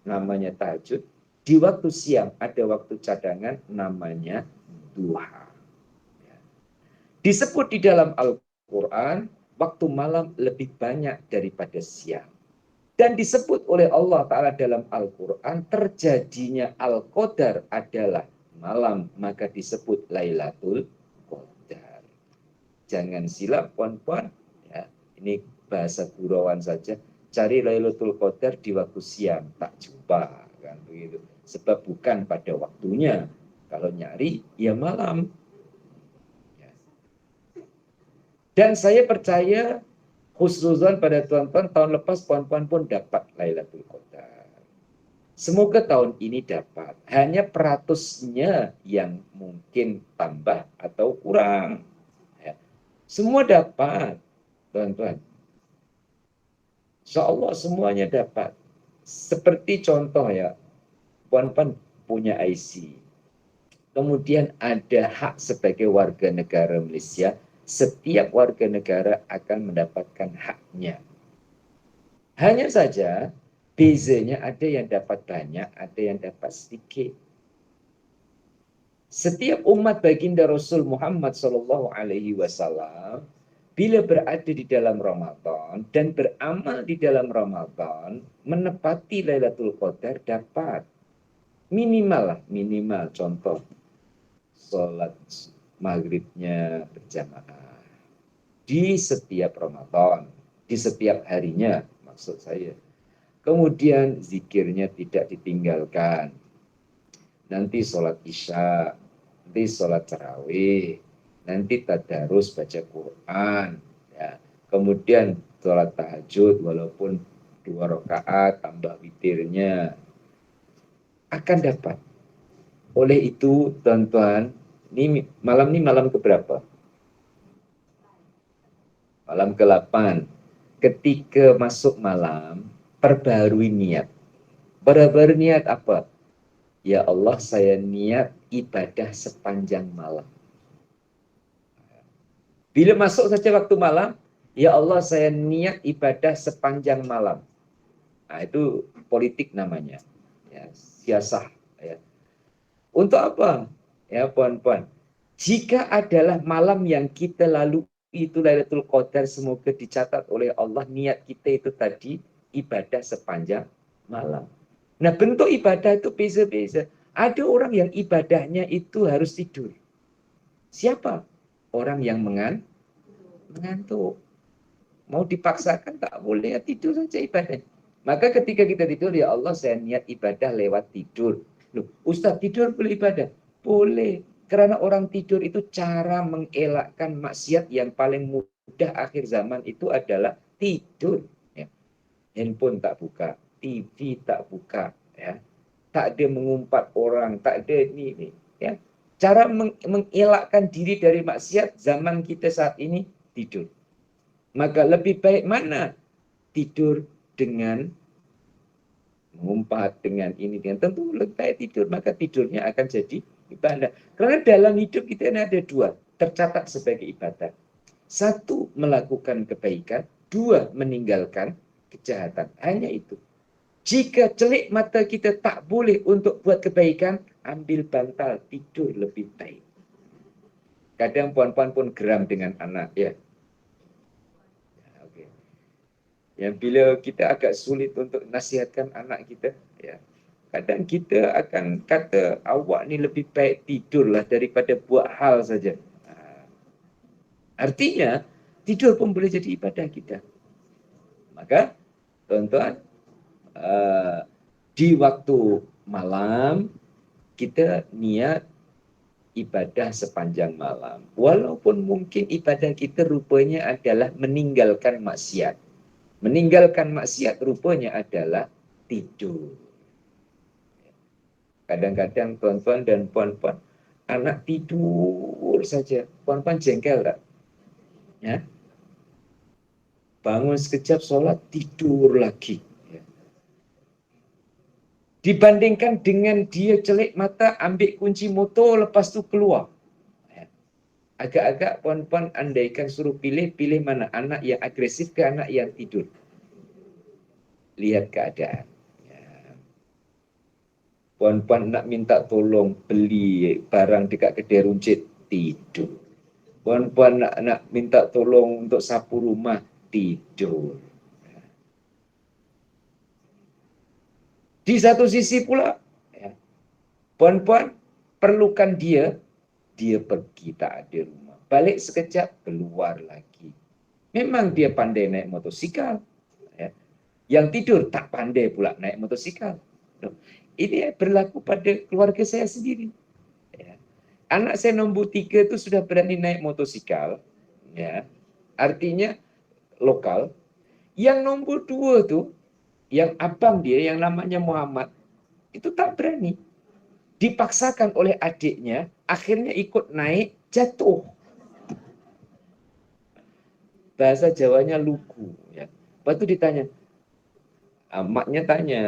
namanya tahajud, di waktu siang ada waktu cadangan, namanya duha. Disebut di dalam Al-Quran, waktu malam lebih banyak daripada siang. Dan disebut oleh Allah Ta'ala dalam Al-Quran, terjadinya Al-Qadar adalah malam, maka disebut Lailatul Qadar. Jangan silap, puan-puan. Ya, ini bahasa gurauan saja. Cari Lailatul Qadar di waktu siang, tak jumpa. Kan, begitu. Sebab bukan pada waktunya. Kalau nyari, ya malam. Dan saya percaya khusnuzan pada tuan-tuan tahun lepas puan-puan pun dapat Lailatul Qadar. Semoga tahun ini dapat. Hanya peratusnya yang mungkin tambah atau kurang. Ya. Semua dapat, tuan-tuan. Insya Allah semuanya dapat. Seperti contoh ya, puan-puan punya IC. Kemudian ada hak sebagai warga negara Malaysia. Setiap warga negara akan mendapatkan haknya. Hanya saja bezanya ada yang dapat banyak, ada yang dapat sedikit. Setiap umat baginda Rasul Muhammad SAW bila berada di dalam Ramadan dan beramal di dalam Ramadan, menepati Lailatul Qadar dapat. Minimal contoh sholat maghribnya berjamaah di setiap Ramadan, di setiap harinya maksud saya. Kemudian zikirnya tidak ditinggalkan. Nanti sholat isya, nanti sholat tarawih, nanti tadarus baca Quran, ya. Kemudian sholat tahajud walaupun 2 rakaat tambah witirnya akan dapat. Oleh itu, tuan-tuan, Ini malam keberapa? Malam ke-8. Ketika masuk malam, perbarui niat. Perbarui niat apa? Ya Allah, saya niat ibadah sepanjang malam. Bila masuk saja waktu malam, ya Allah, saya niat ibadah sepanjang malam. Nah, itu politik namanya. Ya, siasah. Ya. Untuk apa? Ya, puan-puan. Jika adalah malam yang kita lalu itu Lailatul Qadar, semoga dicatat oleh Allah niat kita itu tadi ibadah sepanjang malam. Nah, bentuk ibadah itu beza-beza. Ada orang yang ibadahnya itu harus tidur. Siapa? Orang yang mengantuk. Mau dipaksakan tak boleh, ya tidur saja ibadah. Maka ketika kita tidur, ya Allah saya niat ibadah lewat tidur. Loh, Ustaz tidur boleh ibadah? Boleh. Karena orang tidur itu cara mengelakkan maksiat yang paling mudah akhir zaman itu adalah tidur. Ya. Handphone tak buka, TV tak buka, ya. Tak ada mengumpat orang, tak ada ini. Ya. Cara mengelakkan diri dari maksiat zaman kita saat ini tidur. Maka lebih baik mana? Tidur dengan mengumpat, dengan ini, dengan tentu lebih baik tidur. Maka tidurnya akan jadi ibadah. Karena dalam hidup kita ini ada dua, tercatat sebagai ibadah. Satu, melakukan kebaikan. Dua, meninggalkan kejahatan. Hanya itu. Jika celik mata kita tak boleh untuk buat kebaikan, ambil bantal, tidur lebih baik. Kadang puan-puan pun geram dengan anak, ya. Yang bila kita agak sulit untuk nasihatkan anak kita, ya, kadang kita akan kata awak ni lebih baik tidurlah daripada buat hal saja. Artinya tidur pun boleh jadi ibadah kita. Maka tuan-tuan, di waktu malam kita niat ibadah sepanjang malam. Walaupun mungkin ibadah kita rupanya adalah meninggalkan maksiat. Meninggalkan maksiat rupanya adalah tidur. Kadang-kadang tuan-tuan dan puan-puan, anak tidur saja. Puan-puan jengkel tak? Ya? Bangun sekejap sholat, tidur lagi. Ya. Dibandingkan dengan dia celik mata, ambil kunci motor, lepas tu keluar. Ya. Agak-agak puan-puan andaikan suruh pilih mana? Anak yang agresif ke anak yang tidur? Lihat keadaan. Puan-puan nak minta tolong beli barang dekat kedai runcit, tidur. Puan-puan nak minta tolong untuk sapu rumah, tidur. Di satu sisi pula, ya, puan-puan perlukan dia pergi tak ada rumah. Balik sekejap, keluar lagi. Memang dia pandai naik motosikal. Ya. Yang tidur tak pandai pula naik motosikal. Ini berlaku pada keluarga saya sendiri. Ya. Anak saya nombor 3 itu sudah berani naik motosikal. Ya. Artinya lokal. Yang nombor 2 tuh, yang abang dia, yang namanya Muhammad, itu tak berani. Dipaksakan oleh adiknya, akhirnya ikut naik, jatuh. Bahasa Jawanya lugu. Ya. Lepas itu ditanya, maknya tanya,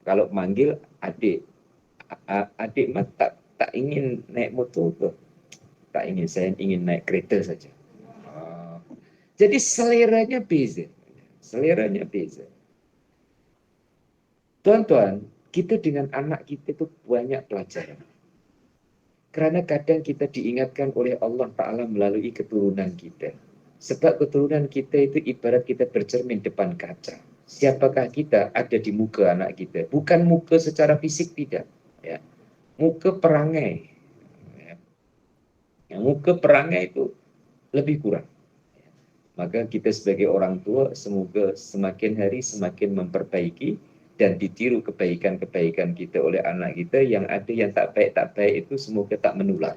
kalau manggil adik, adik mah tak ingin naik motor ke? Tak ingin, saya ingin naik kereta saja. Jadi seleranya beza. Seleranya beza. Tuan-tuan, kita dengan anak kita itu banyak pelajaran. Karena kadang kita diingatkan oleh Allah Ta'ala melalui keturunan kita. Sebab keturunan kita itu ibarat kita bercermin depan kaca. Siapakah kita ada di muka anak kita? Bukan muka secara fisik, tidak. Ya. Muka perangai. Ya. Muka perangai itu lebih kurang. Maka kita sebagai orang tua semoga semakin hari semakin memperbaiki dan ditiru kebaikan-kebaikan kita oleh anak kita. Yang ada yang tak baik itu semoga tak menular.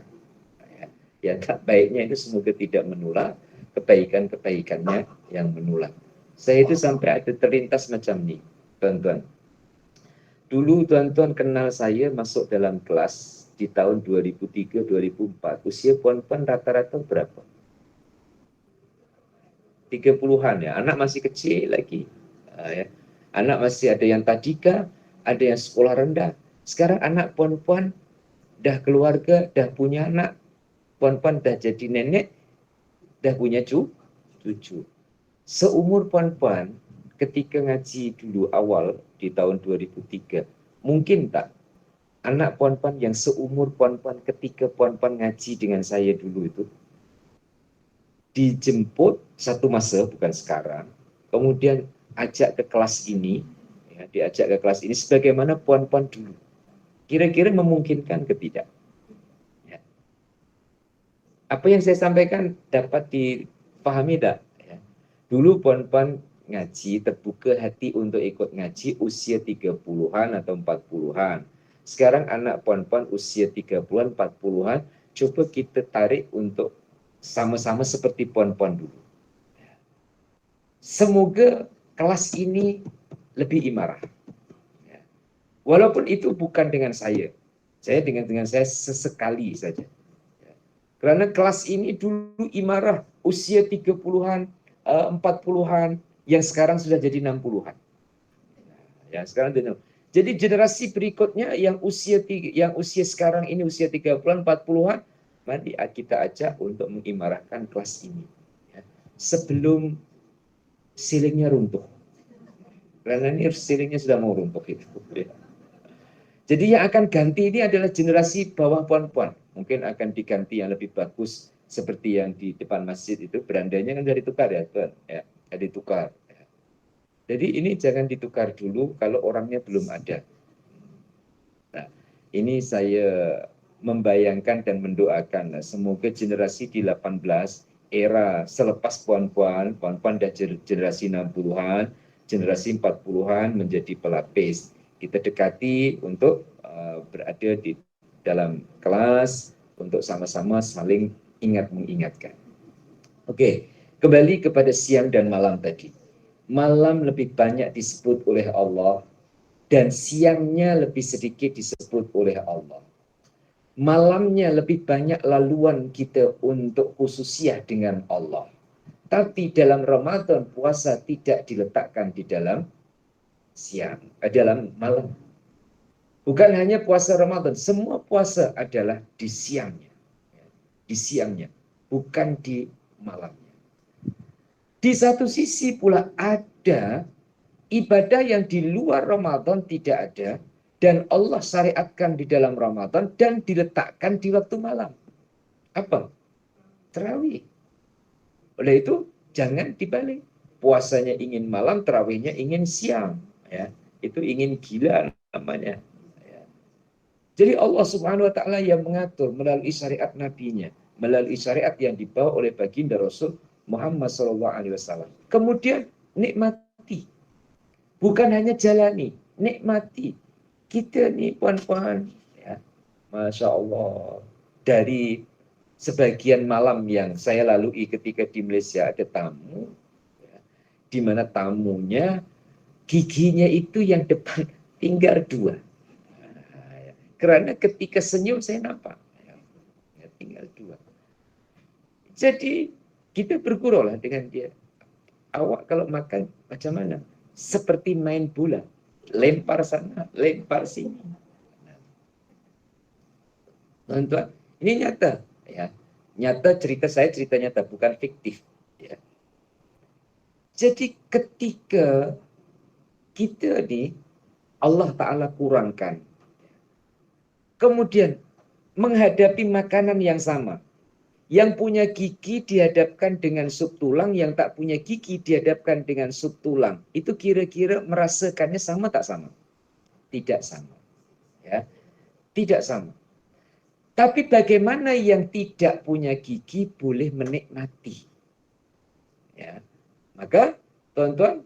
Yang tak baiknya itu semoga tidak menular, kebaikan-kebaikannya yang menular. Saya itu sampai ada terlintas macam ni, tuan-tuan. Dulu tuan-tuan kenal saya masuk dalam kelas, di tahun 2003-2004, usia puan-puan rata-rata berapa? 30-an ya, anak masih kecil lagi. Ya. Anak masih ada yang tadika, ada yang sekolah rendah. Sekarang anak puan-puan dah keluarga, dah punya anak, puan-puan dah jadi nenek, dah punya cucu. Seumur puan-puan ketika ngaji dulu awal di tahun 2003, mungkin tak anak puan-puan yang seumur puan-puan ketika puan-puan ngaji dengan saya dulu itu dijemput satu masa, bukan sekarang, kemudian ajak ke kelas ini, ya, diajak ke kelas ini sebagaimana puan-puan dulu. Kira-kira memungkinkan ke tidak? Ya. Apa yang saya sampaikan dapat dipahami tidak? Ya. Dulu puan-puan ngaji, terbuka hati untuk ikut ngaji usia 30-an atau 40-an. Sekarang anak puan-puan usia 30-an, 40-an, coba kita tarik untuk sama-sama seperti puan-puan dulu. Semoga kelas ini lebih imarah. Walaupun itu bukan dengan saya dengan saya sesekali saja. Karena kelas ini dulu imarah usia 30-an, 40-an, yang sekarang sudah jadi 60-an. Ya, sekarang jadi generasi berikutnya yang usia sekarang ini usia 30-an, 40-an, mari kita ajak untuk mengimarahkan kelas ini. Ya. Sebelum ceilingnya runtuh. Karena ini ceilingnya sudah mau runtuh itu. Ya. Jadi yang akan ganti ini adalah generasi bawah puan-puan. Mungkin akan diganti yang lebih bagus seperti yang di depan masjid itu, berandanya kan sudah ditukar ya, Tuan. Ya, ditukar. Ya. Jadi ini jangan ditukar dulu kalau orangnya belum ada. Nah, ini saya membayangkan dan mendoakan semoga generasi di 18 era selepas puan-puan dah generasi 60-an, generasi 40-an menjadi pelapis. Kita dekati untuk berada di dalam kelas untuk sama-sama saling ingat mengingatkan. Oke, kembali kepada siang dan malam tadi. Malam lebih banyak disebut oleh Allah dan siangnya lebih sedikit disebut oleh Allah. Malamnya lebih banyak laluan kita untuk khususiah dengan Allah. Tapi dalam Ramadan puasa tidak diletakkan di dalam siang, dalam malam. Bukan hanya puasa Ramadan, semua puasa adalah di siangnya. Di siangnya, bukan di malamnya. Di satu sisi pula ada ibadah yang di luar Ramadan tidak ada, dan Allah syariatkan di dalam Ramadan dan diletakkan di waktu malam. Apa? Tarawih. Oleh itu, jangan dibalik. Puasanya ingin malam, tarawihnya ingin siang. Ya, itu ingin gila namanya. Jadi Allah Subhanahu wa taala yang mengatur melalui syariat nabinya, melalui syariat yang dibawa oleh baginda Rasul Muhammad sallallahu alaihi wasallam. Kemudian nikmati. Bukan hanya jalani, nikmati. Kita nih puan-puan, ya, Masya Allah, dari sebagian malam yang saya lalui ketika di Malaysia ada tamu, ya, di mana tamunya giginya itu yang depan tinggal 2. Karena ketika senyum saya nampak. Ya, tinggal 2. Jadi kita bergurau lah dengan dia. Awak kalau makan macam mana? Seperti main bola. Lempar sana, lempar sini. Tuan-tuan, ini nyata. Ya. Nyata cerita saya, cerita nyata, bukan fiktif. Ya. Jadi ketika kita nih, Allah Ta'ala kurangkan. Kemudian menghadapi makanan yang sama. Yang punya gigi dihadapkan dengan sup tulang, yang tak punya gigi dihadapkan dengan sup tulang. Itu kira-kira merasakannya sama tak sama? Tidak sama. Ya, tidak sama. Tapi bagaimana yang tidak punya gigi boleh menikmati? Ya, maka tuan-tuan,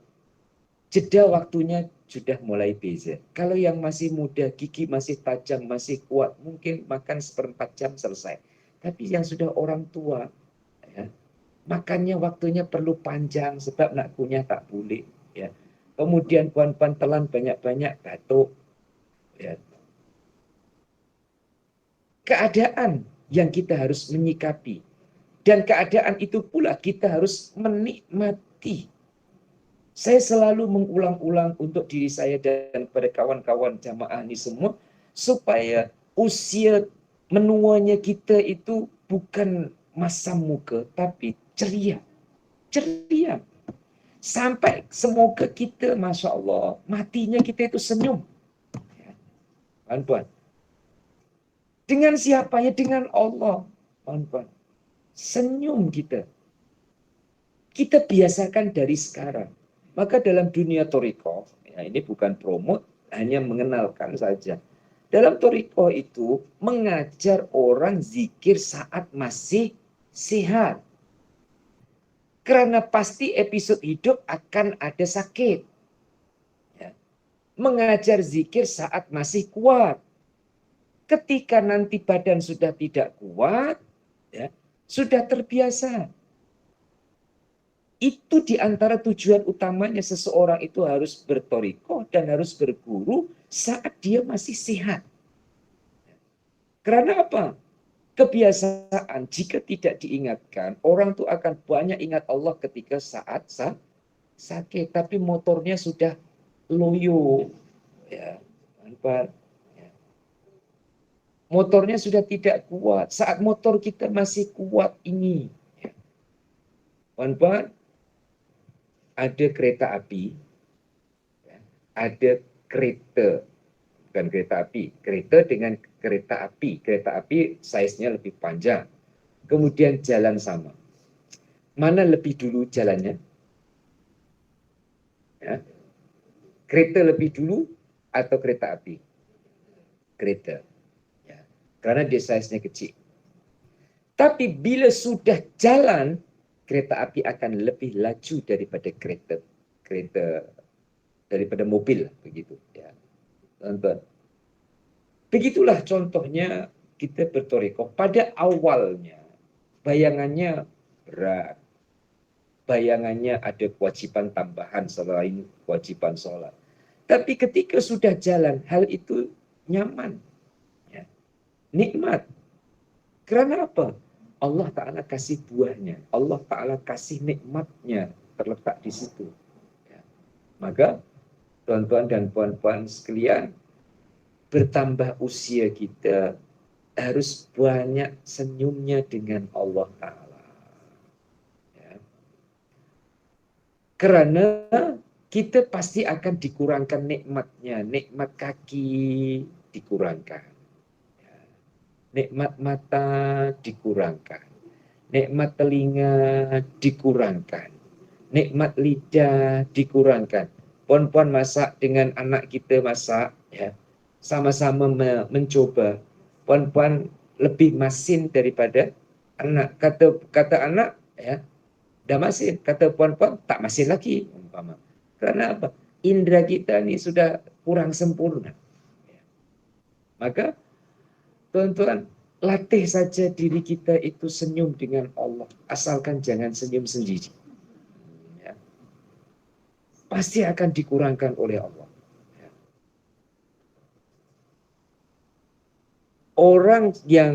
jeda waktunya sudah mulai beza. Kalau yang masih muda, gigi masih tajam, masih kuat, mungkin makan 1/4 jam selesai. Tapi yang sudah orang tua, ya, makannya waktunya perlu panjang sebab nak kunyah tak boleh. Ya. Kemudian puan-puan telan banyak-banyak batuk. Ya. keadaan yang kita harus menyikapi. Dan keadaan itu pula kita harus menikmati. Saya selalu mengulang-ulang untuk diri saya dan pada kawan-kawan jamaah ini semua, supaya usia menuanya kita itu bukan masam muka, tapi ceria. Ceria. Sampai semoga kita, Masya Allah, matinya kita itu senyum. Tuan-tuan. Dengan siapanya? Dengan Allah. Tuan-tuan. Senyum kita. Kita biasakan dari sekarang. Maka dalam dunia Thariqah, ya ini bukan promote, hanya mengenalkan saja. Dalam Thariqah itu mengajar orang zikir saat masih sehat. Karena pasti episode hidup akan ada sakit. Ya. Mengajar zikir saat masih kuat. Ketika nanti badan sudah tidak kuat, ya, sudah terbiasa. Itu diantara tujuan utamanya seseorang itu harus bertorikoh dan harus berguru saat dia masih sehat. Karena apa? Kebiasaan jika tidak diingatkan, orang itu akan banyak ingat Allah ketika saat sakit, tapi motornya sudah loyo, ya, motornya sudah tidak kuat. Saat motor kita masih kuat ini, kawan-kawan, ada kereta api, ada kereta, bukan kereta api, kereta dengan kereta api. Kereta api size-nya lebih panjang. Kemudian jalan sama. Mana lebih dulu jalannya? Ya. Kereta lebih dulu atau kereta api? Kereta. Ya. Karena dia size-nya kecil. Tapi bila sudah jalan, kereta api akan lebih laju daripada daripada mobil, begitu ya. Tonton. Begitulah contohnya kita bertorikoh. Pada awalnya bayangannya berat, bayangannya ada kewajiban tambahan selain kewajiban sholat. Tapi ketika sudah jalan, hal itu nyaman, ya. Nikmat. Karena apa? Allah Ta'ala kasih buahnya. Allah Ta'ala kasih nikmatnya terletak di situ. Ya. Maka, tuan-tuan dan puan-puan sekalian, bertambah usia kita, harus banyak senyumnya dengan Allah Ta'ala. Ya. Karena kita pasti akan dikurangkan nikmatnya. Nikmat kaki dikurangkan. Nikmat mata dikurangkan, nikmat telinga dikurangkan, nikmat lidah dikurangkan. Puan-puan masak dengan anak kita masak, ya, sama-sama mencoba. Puan-puan lebih masin daripada anak. Kata anak, ya, dah masin. Kata puan-puan tak masin lagi, umpama. Karena apa? Indra kita ini sudah kurang sempurna. Maka tuan-tuan, latih saja diri kita itu senyum dengan Allah. Asalkan jangan senyum sendiri. Ya. Pasti akan dikurangkan oleh Allah. Ya. Orang yang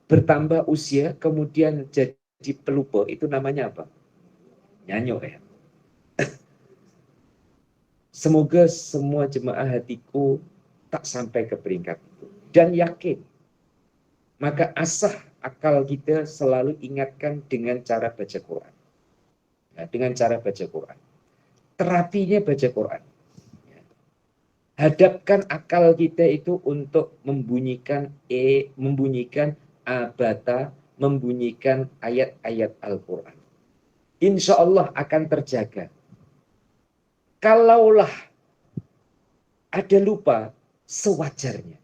bertambah usia kemudian jadi pelupa, itu namanya apa? Nyanyuk, ya. Semoga semua jemaah hatiku tak sampai ke peringkat itu. Dan yakin, maka asah akal kita selalu ingatkan dengan cara baca Quran. Nah, dengan cara baca Quran. Terapinya baca Quran. Hadapkan akal kita itu untuk membunyikan membunyikan abata, membunyikan ayat-ayat Al-Quran. Insya Allah akan terjaga. Kalaulah ada lupa, sewajarnya.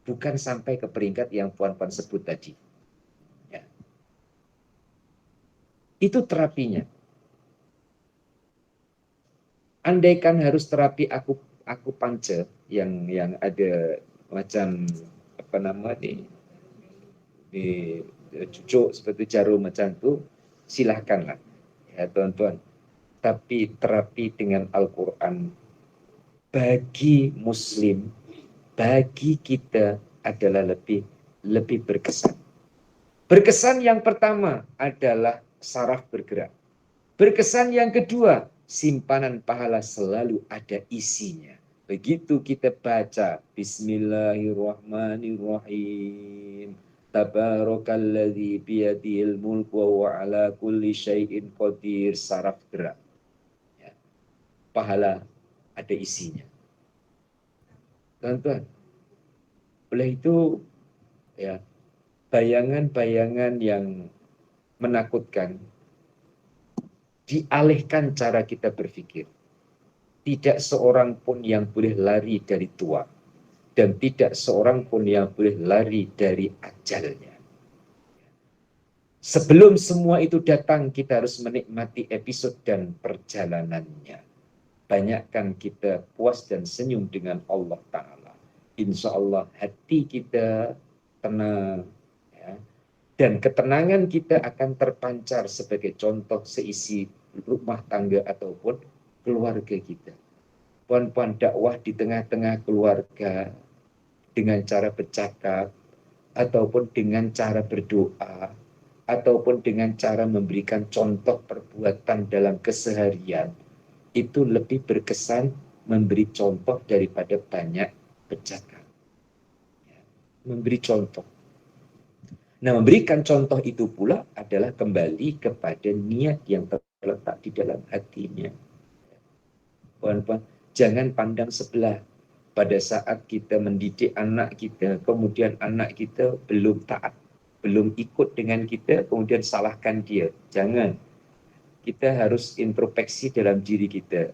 Bukan sampai ke peringkat yang puan-puan sebut tadi. Ya. Itu terapinya. Andaikan harus terapi aku panca yang ada macam apa nama di cucuk seperti jarum macam itu, silahkanlah ya tuan-tuan. Tapi terapi dengan Al-Quran bagi Muslim, bagi kita adalah lebih lebih berkesan. Berkesan yang pertama adalah saraf bergerak. Berkesan yang kedua, simpanan pahala selalu ada isinya. Begitu kita baca Bismillahirrahmanirrahim. Tabarakalladzi biyadihil mulku wa huwa ala kulli syai'in qadir, saraf gerak. Ya. Pahala ada isinya. Tuan-tuan, oleh itu ya, bayangan-bayangan yang menakutkan dialihkan cara kita berpikir. Tidak seorang pun yang boleh lari dari tua, dan tidak seorang pun yang boleh lari dari ajalnya. Sebelum semua itu datang, kita harus menikmati episode dan perjalanannya. Banyakkan kita puas dan senyum dengan Allah Ta'ala. Insya Allah hati kita tenang, ya. Dan ketenangan kita akan terpancar sebagai contoh seisi rumah tangga ataupun keluarga kita. Puan-puan dakwah di tengah-tengah keluarga dengan cara bercakap, ataupun dengan cara berdoa, ataupun dengan cara memberikan contoh perbuatan dalam keseharian, itu lebih berkesan memberi contoh daripada banyak bercakap. Memberi contoh. Nah, memberikan contoh itu pula adalah kembali kepada niat yang terletak di dalam hatinya. Puan-puan, jangan pandang sebelah. Pada saat kita mendidik anak kita, kemudian anak kita belum taat, belum ikut dengan kita, kemudian salahkan dia. Jangan. Kita harus introspeksi dalam diri kita.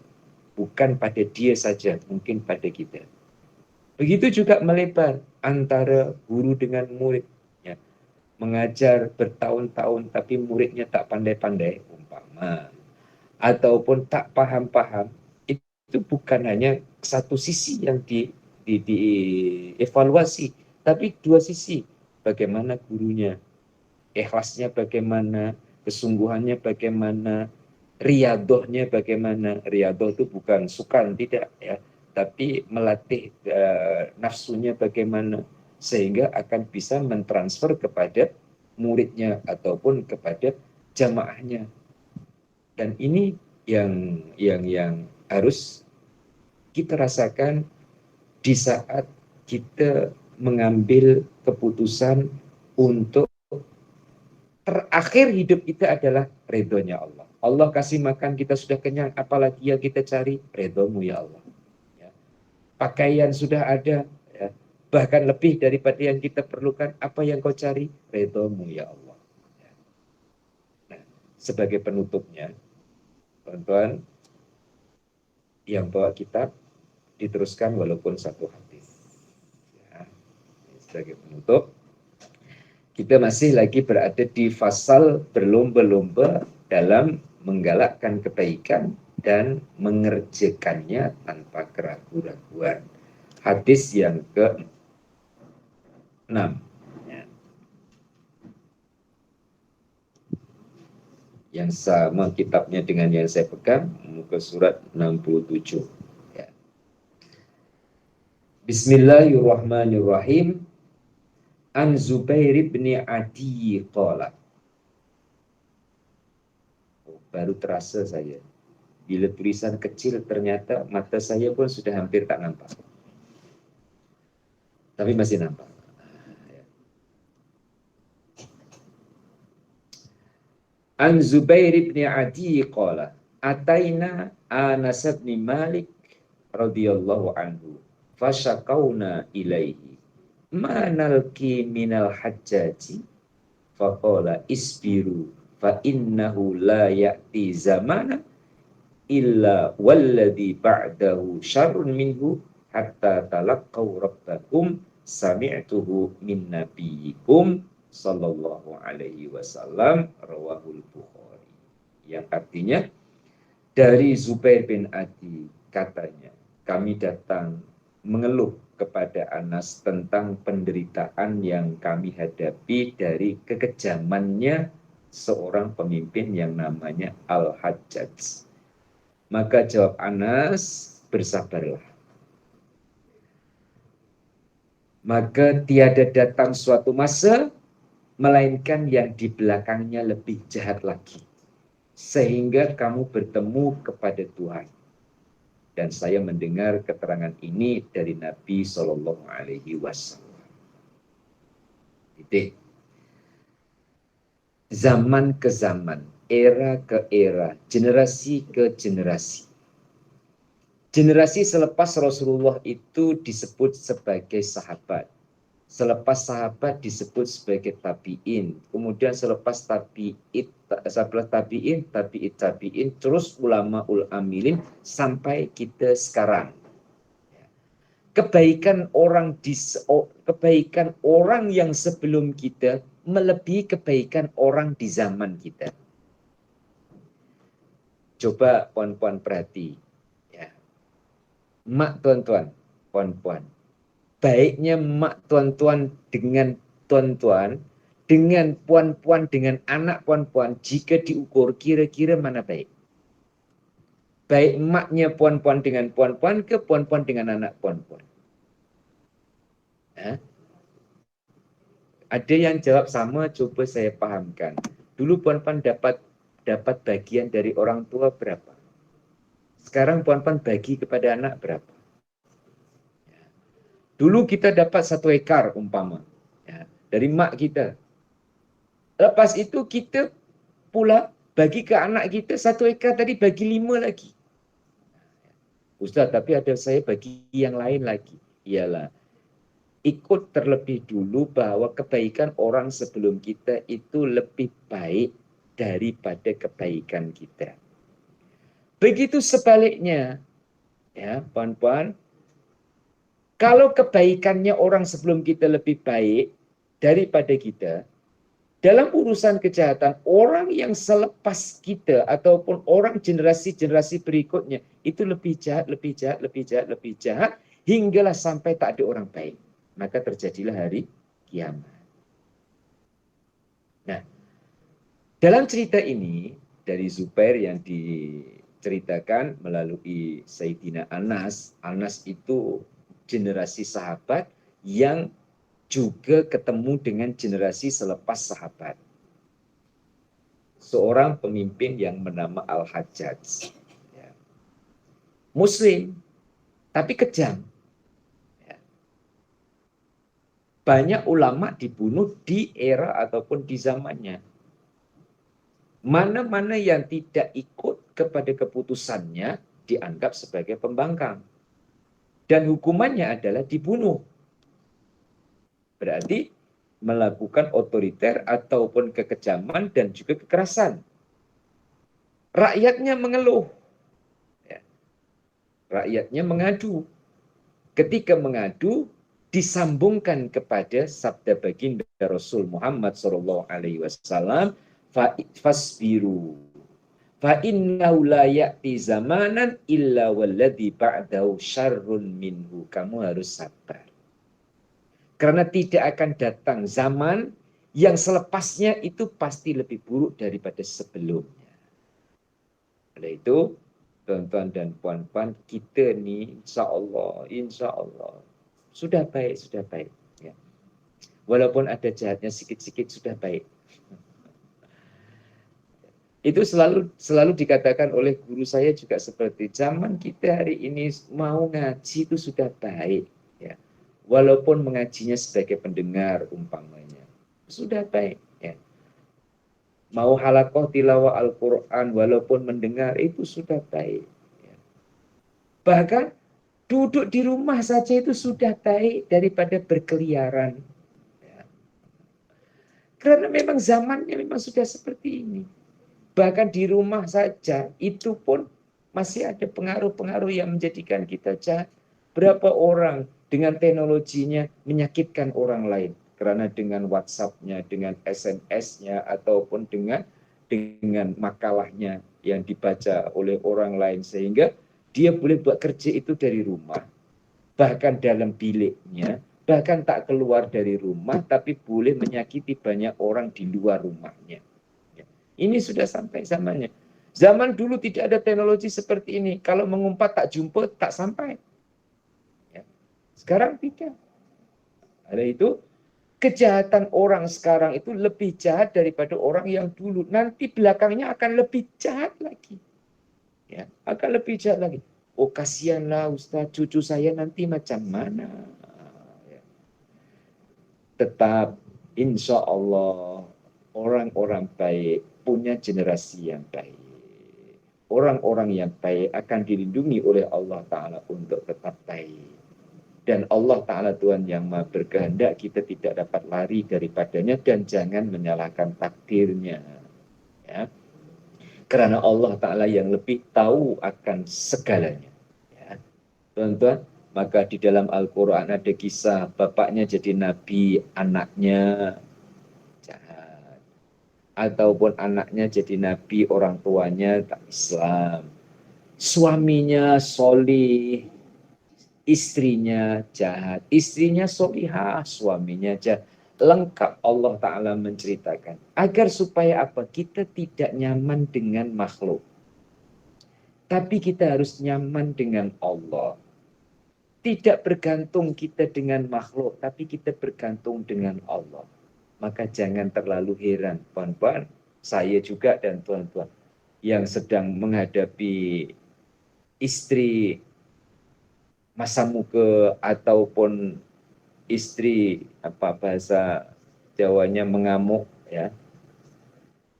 Bukan pada dia saja, mungkin pada kita. Begitu juga melebar antara guru dengan murid. Ya. Mengajar bertahun-tahun, tapi muridnya tak pandai-pandai, umpama. Ataupun tak paham-paham, itu bukan hanya satu sisi yang dievaluasi, tapi dua sisi. Bagaimana gurunya, ikhlasnya bagaimana, kesungguhannya bagaimana, riadohnya bagaimana. Riadoh itu bukan sukan, tidak ya, tapi melatih nafsunya bagaimana, sehingga akan bisa mentransfer kepada muridnya ataupun kepada jamaahnya. Dan ini yang harus kita rasakan di saat kita mengambil keputusan untuk terakhir hidup kita adalah ridhonya Allah. Allah kasih makan, kita sudah kenyang, apalagi yang kita cari? Ridhomu ya Allah. Ya. Pakaian sudah ada, ya. Bahkan lebih daripada yang kita perlukan, apa yang kau cari? Ridhomu ya Allah. Ya. Nah, sebagai penutupnya, teman-teman yang bawa kitab diteruskan walaupun satu hadis. Ya, sebagai penutup, kita masih lagi berada di fasal berlomba-lomba dalam menggalakkan kebaikan dan mengerjakannya tanpa keraguan-raguan. Hadis yang ke-6. Ya. Yang sama kitabnya dengan yang saya pegang, muka surat 67. Bismillahirrahmanirrahim. An Zubair bin Adi qala. Baru terasa saya. Bila tulisan kecil ternyata mata saya pun sudah hampir tak nampak. Tapi masih nampak. An Zubair bin Adi qala. Ataina Anas bin Malik radhiyallahu anhu. Fasyakawna ilaihi. Manalki minal hajjaji. Faqala isbiru. Fa innahu la ya'ti zamana illa walladhi ba'dahu syarrun minhu hatta talaqqaw rabbakum sami'tuhu min nabiyyikum sallallahu alaihi wasallam rawahul Bukhari. Yang artinya dari Zubair bin Adi katanya, kami datang mengeluh kepada Anas tentang penderitaan yang kami hadapi dari kekejamannya seorang pemimpin yang namanya Al-Hajjaj. Maka jawab Anas, bersabarlah. Maka tiada datang suatu masa melainkan yang di belakangnya lebih jahat lagi, sehingga kamu bertemu kepada Tuhan. Dan saya mendengar keterangan ini dari Nabi Shallallahu Alaihi Wasallam. Zaman ke zaman, era ke era, generasi ke generasi. Generasi selepas Rasulullah itu disebut sebagai sahabat. Selepas sahabat disebut sebagai tabi'in. Kemudian selepas tabi'in, terus ulama ul amilin sampai kita sekarang. Kebaikan orang yang sebelum kita melebihi kebaikan orang di zaman kita. Coba puan-puan perhati, ya. Mak tuan-tuan, puan-puan. Baiknya mak tuan-tuan dengan tuan-tuan, dengan puan-puan, dengan anak puan-puan, jika diukur kira-kira mana baik? Baik maknya puan-puan dengan puan-puan ke puan-puan dengan anak puan-puan? Ada yang jawab sama, coba saya pahamkan. Dulu puan-puan dapat bagian dari orang tua berapa? Sekarang puan-puan bagi kepada anak berapa? Dulu kita dapat 1 ekar umpama, ya, dari mak kita. Lepas itu kita pula bagi ke anak kita 1 ekar tadi, bagi 5 lagi. Ustaz, tapi ada saya bagi yang lain lagi. Iyalah, ikut terlebih dulu bahwa kebaikan orang sebelum kita itu lebih baik daripada kebaikan kita. Begitu sebaliknya, ya puan-puan, kalau kebaikannya orang sebelum kita lebih baik daripada kita, dalam urusan kejahatan, orang yang selepas kita ataupun orang generasi-generasi berikutnya itu lebih jahat, lebih jahat, lebih jahat, lebih jahat, hinggalah sampai tak ada orang baik. Maka terjadilah hari kiamat. Nah, dalam cerita ini dari Zubair yang diceritakan melalui Sayyidina Anas, Anas itu generasi sahabat yang juga ketemu dengan generasi selepas sahabat. Seorang pemimpin yang bernama Al-Hajjaj. Muslim, tapi kejam. Banyak ulama dibunuh di era ataupun di zamannya. Mana-mana yang tidak ikut kepada keputusannya dianggap sebagai pembangkang. Dan hukumannya adalah dibunuh. Berarti melakukan otoriter ataupun kekejaman dan juga kekerasan. Rakyatnya mengeluh. Rakyatnya mengadu. Ketika mengadu, disambungkan kepada sabda baginda Rasul Muhammad SAW, fasbiru fa innahu la ya'ti zamanan illa walladhi ba'dahu syarrun minhu. Kamu harus sabar. Karena tidak akan datang zaman yang selepasnya itu pasti lebih buruk daripada sebelumnya. Oleh itu, tuan-tuan dan puan-puan, kita nih insya Allah sudah baik, ya. Walaupun ada jahatnya sikit-sikit sudah baik. Itu selalu dikatakan oleh guru saya juga seperti zaman kita hari ini mau ngaji itu sudah baik, ya. Walaupun mengajinya sebagai pendengar umpamanya sudah baik, ya. Mau halakoh tilawah Al-Quran walaupun mendengar itu sudah baik, ya. Bahkan duduk di rumah saja itu sudah baik daripada berkeliaran, ya. Karena memang zamannya memang sudah seperti ini. Bahkan di rumah saja itu pun masih ada pengaruh-pengaruh yang menjadikan kita jahat. Berapa orang dengan teknologinya menyakitkan orang lain karena dengan WhatsApp-nya, dengan SMS-nya ataupun dengan makalahnya yang dibaca oleh orang lain, sehingga dia boleh buat kerja itu dari rumah, bahkan dalam biliknya, bahkan tak keluar dari rumah, tapi boleh menyakiti banyak orang di luar rumahnya. Ini sudah sampai zamannya. Zaman dulu tidak ada teknologi seperti ini. Kalau mengumpat tak jumpa, tak sampai. Ya. Sekarang tidak. Ada itu kejahatan orang sekarang itu lebih jahat daripada orang yang dulu. Nanti belakangnya akan lebih jahat lagi. Ya, akan lebih jahat lagi. Oh kasihanlah Ustaz, cucu saya nanti macam mana? Ya. Tetap insya Allah orang-orang baik punya generasi yang baik. Orang-orang yang baik akan dilindungi oleh Allah Ta'ala untuk tetap baik. Dan Allah Ta'ala Tuhan yang maha berkehendak kita tidak dapat lari daripadanya dan jangan menyalahkan takdirnya. Ya. Karena Allah Ta'ala yang lebih tahu akan segalanya. Ya. Tuan-tuan, maka di dalam Al-Quran ada kisah bapaknya jadi nabi, anaknya jahat. Ataupun anaknya jadi nabi, orang tuanya tak Islam. Suaminya solih, istrinya jahat, istrinya solihah, suaminya jahat. Lengkap Allah Ta'ala menceritakan. Agar supaya apa? Kita tidak nyaman dengan makhluk. Tapi kita harus nyaman dengan Allah. Tidak bergantung kita dengan makhluk, tapi kita bergantung dengan Allah. Maka jangan terlalu heran, puan-puan, saya juga dan tuan-tuan, yang sedang menghadapi istri masa muka ataupun istri apa bahasa Jawanya mengamuk ya.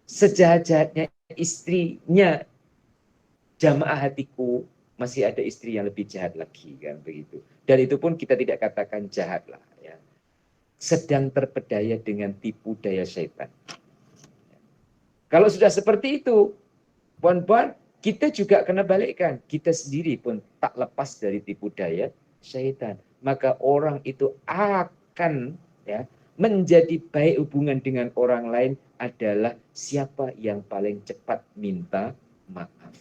Sejahat-jahatnya istrinya jamaah hatiku masih ada istri yang lebih jahat lagi kan begitu. Dan itu pun kita tidak katakan jahat lah ya. Sedang terpedaya dengan tipu daya syaitan. Kalau sudah seperti itu, puan-puan, kita juga kena balikkan. Kita sendiri pun tak lepas dari tipu daya syaitan. Maka orang itu akan ya menjadi baik hubungan dengan orang lain adalah siapa yang paling cepat minta maaf.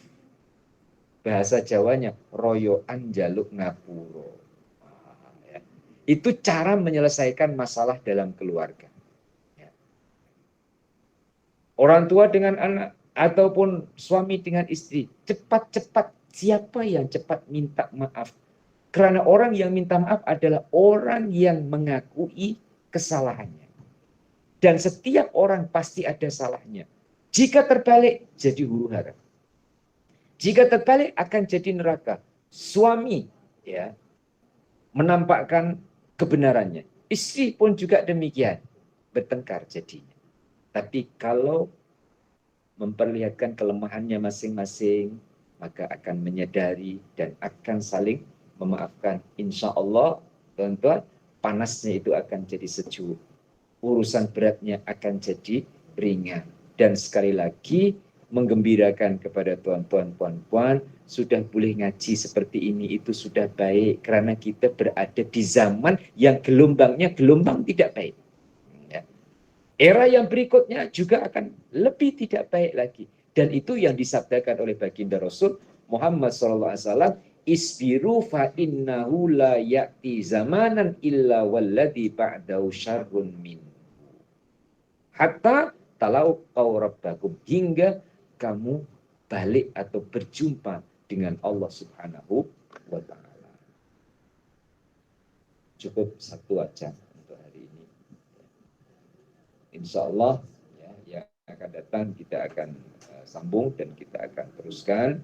Bahasa Jawanya royoan jaluk ngapuro. Ya. Itu cara menyelesaikan masalah dalam keluarga. Ya. Orang tua dengan anak ataupun suami dengan istri, cepat-cepat siapa yang cepat minta maaf. Karena orang yang minta maaf adalah orang yang mengakui kesalahannya. Dan setiap orang pasti ada salahnya. Jika terbalik, jadi huru hara. Jika terbalik, akan jadi neraka. Suami ya menampakkan kebenarannya. Istri pun juga demikian. Bertengkar jadinya. Tapi kalau memperlihatkan kelemahannya masing-masing, maka akan menyadari dan akan saling memaafkan. Insya Allah, tuan-tuan, panasnya itu akan jadi sejuk. Urusan beratnya akan jadi ringan. Dan sekali lagi, menggembirakan kepada tuan-tuan, puan-puan, sudah boleh ngaji seperti ini, itu sudah baik. Karena kita berada di zaman yang gelombangnya gelombang tidak baik. Ya. Era yang berikutnya juga akan lebih tidak baik lagi. Dan itu yang disabdakan oleh baginda Rasul Muhammad SAW, isbiru fa innahu la ya'ti zamanan illa walladhi ba'dahu syarrun min. Hatta talau kau rabbakum, hingga kamu balik atau berjumpa dengan Allah Subhanahu wa ta'ala. Cukup satu aja untuk hari ini. Insya Allah ya, yang akan datang kita akan sambung dan kita akan teruskan.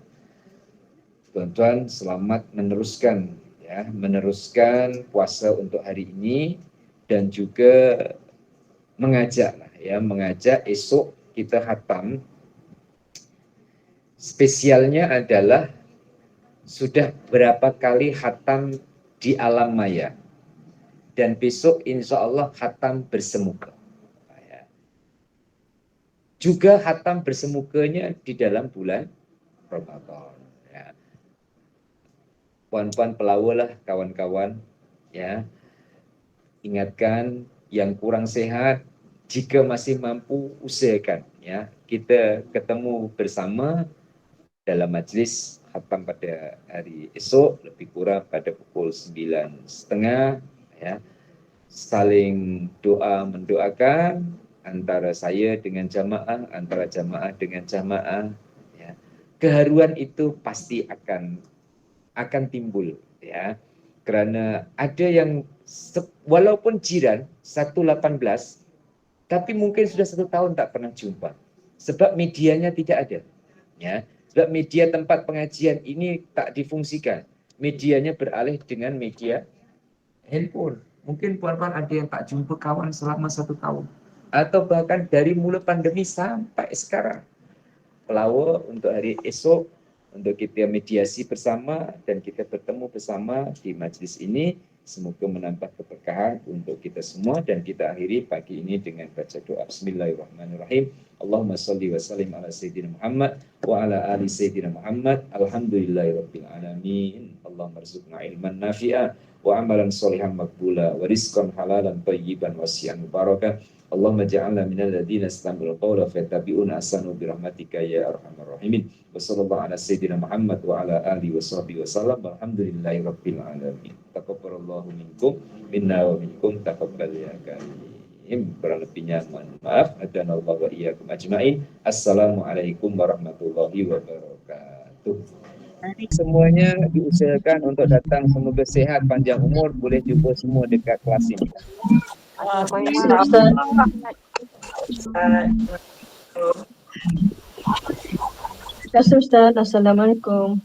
Tuan-tuan selamat meneruskan ya, meneruskan puasa untuk hari ini dan juga mengajak ya, mengajak esok kita khatam. Spesialnya adalah sudah berapa kali khatam di alam maya. Dan besok insya Allah khatam bersemuka. Juga khatam bersemukanya di dalam bulan Ramadan. Ya. Puan-puan pelawalah kawan-kawan, ya, ingatkan yang kurang sehat, jika masih mampu usahakan, ya, kita ketemu bersama dalam majlis khatam pada hari esok lebih kurang pada pukul 9.30, ya, saling doa mendoakan antara saya dengan jamaah, antara jamaah dengan jamaah, ya. Keharuan itu pasti akan timbul, ya. Kerana ada yang walaupun jiran 118, tapi mungkin sudah 1 tahun tak pernah jumpa. Sebab medianya tidak ada. Ya, sebab media tempat pengajian ini tak difungsikan. Medianya beralih dengan media handphone. Mungkin puan-puan ada yang tak jumpa kawan selama 1 tahun. Atau bahkan dari mulai pandemi sampai sekarang. Pelawa untuk hari esok, untuk kita mediasi bersama dan kita bertemu bersama di majlis ini. Semoga menambah keberkahan untuk kita semua, dan kita akhiri pagi ini dengan baca doa. Bismillahirrahmanirrahim. Allahumma salli wa sallim ala Sayyidina Muhammad wa ala ali Sayyidina Muhammad. Alhamdulillahirabbil alamin. Allahumma rzuqna ilman nafi'a wa amalan sholihan maqbula wa rizqan halalan thayyiban wasi'an mubarakah. Allahumma ja'alna minal ladzina istami'ul qawla fayattabi'una ahsanahu bi rahmatika ya arhamar rahimin. Wa sallallahu ala sayyidina Muhammad wa ala alihi wa sahbihi wa sallam. Walhamdulillahi rabbil alamin. Taqabbalallahu minkum minna wa minkum taqabbal ya karim. Kurang lebihnya mohon maaf. Adanallahu wa iyyakum ajmain. Assalamualaikum warahmatullahi wabarakatuh. Semuanya diusahakan untuk datang, semoga sehat, panjang umur, boleh jumpa semua dekat kelas ini. Ustaz, Assalamualaikum.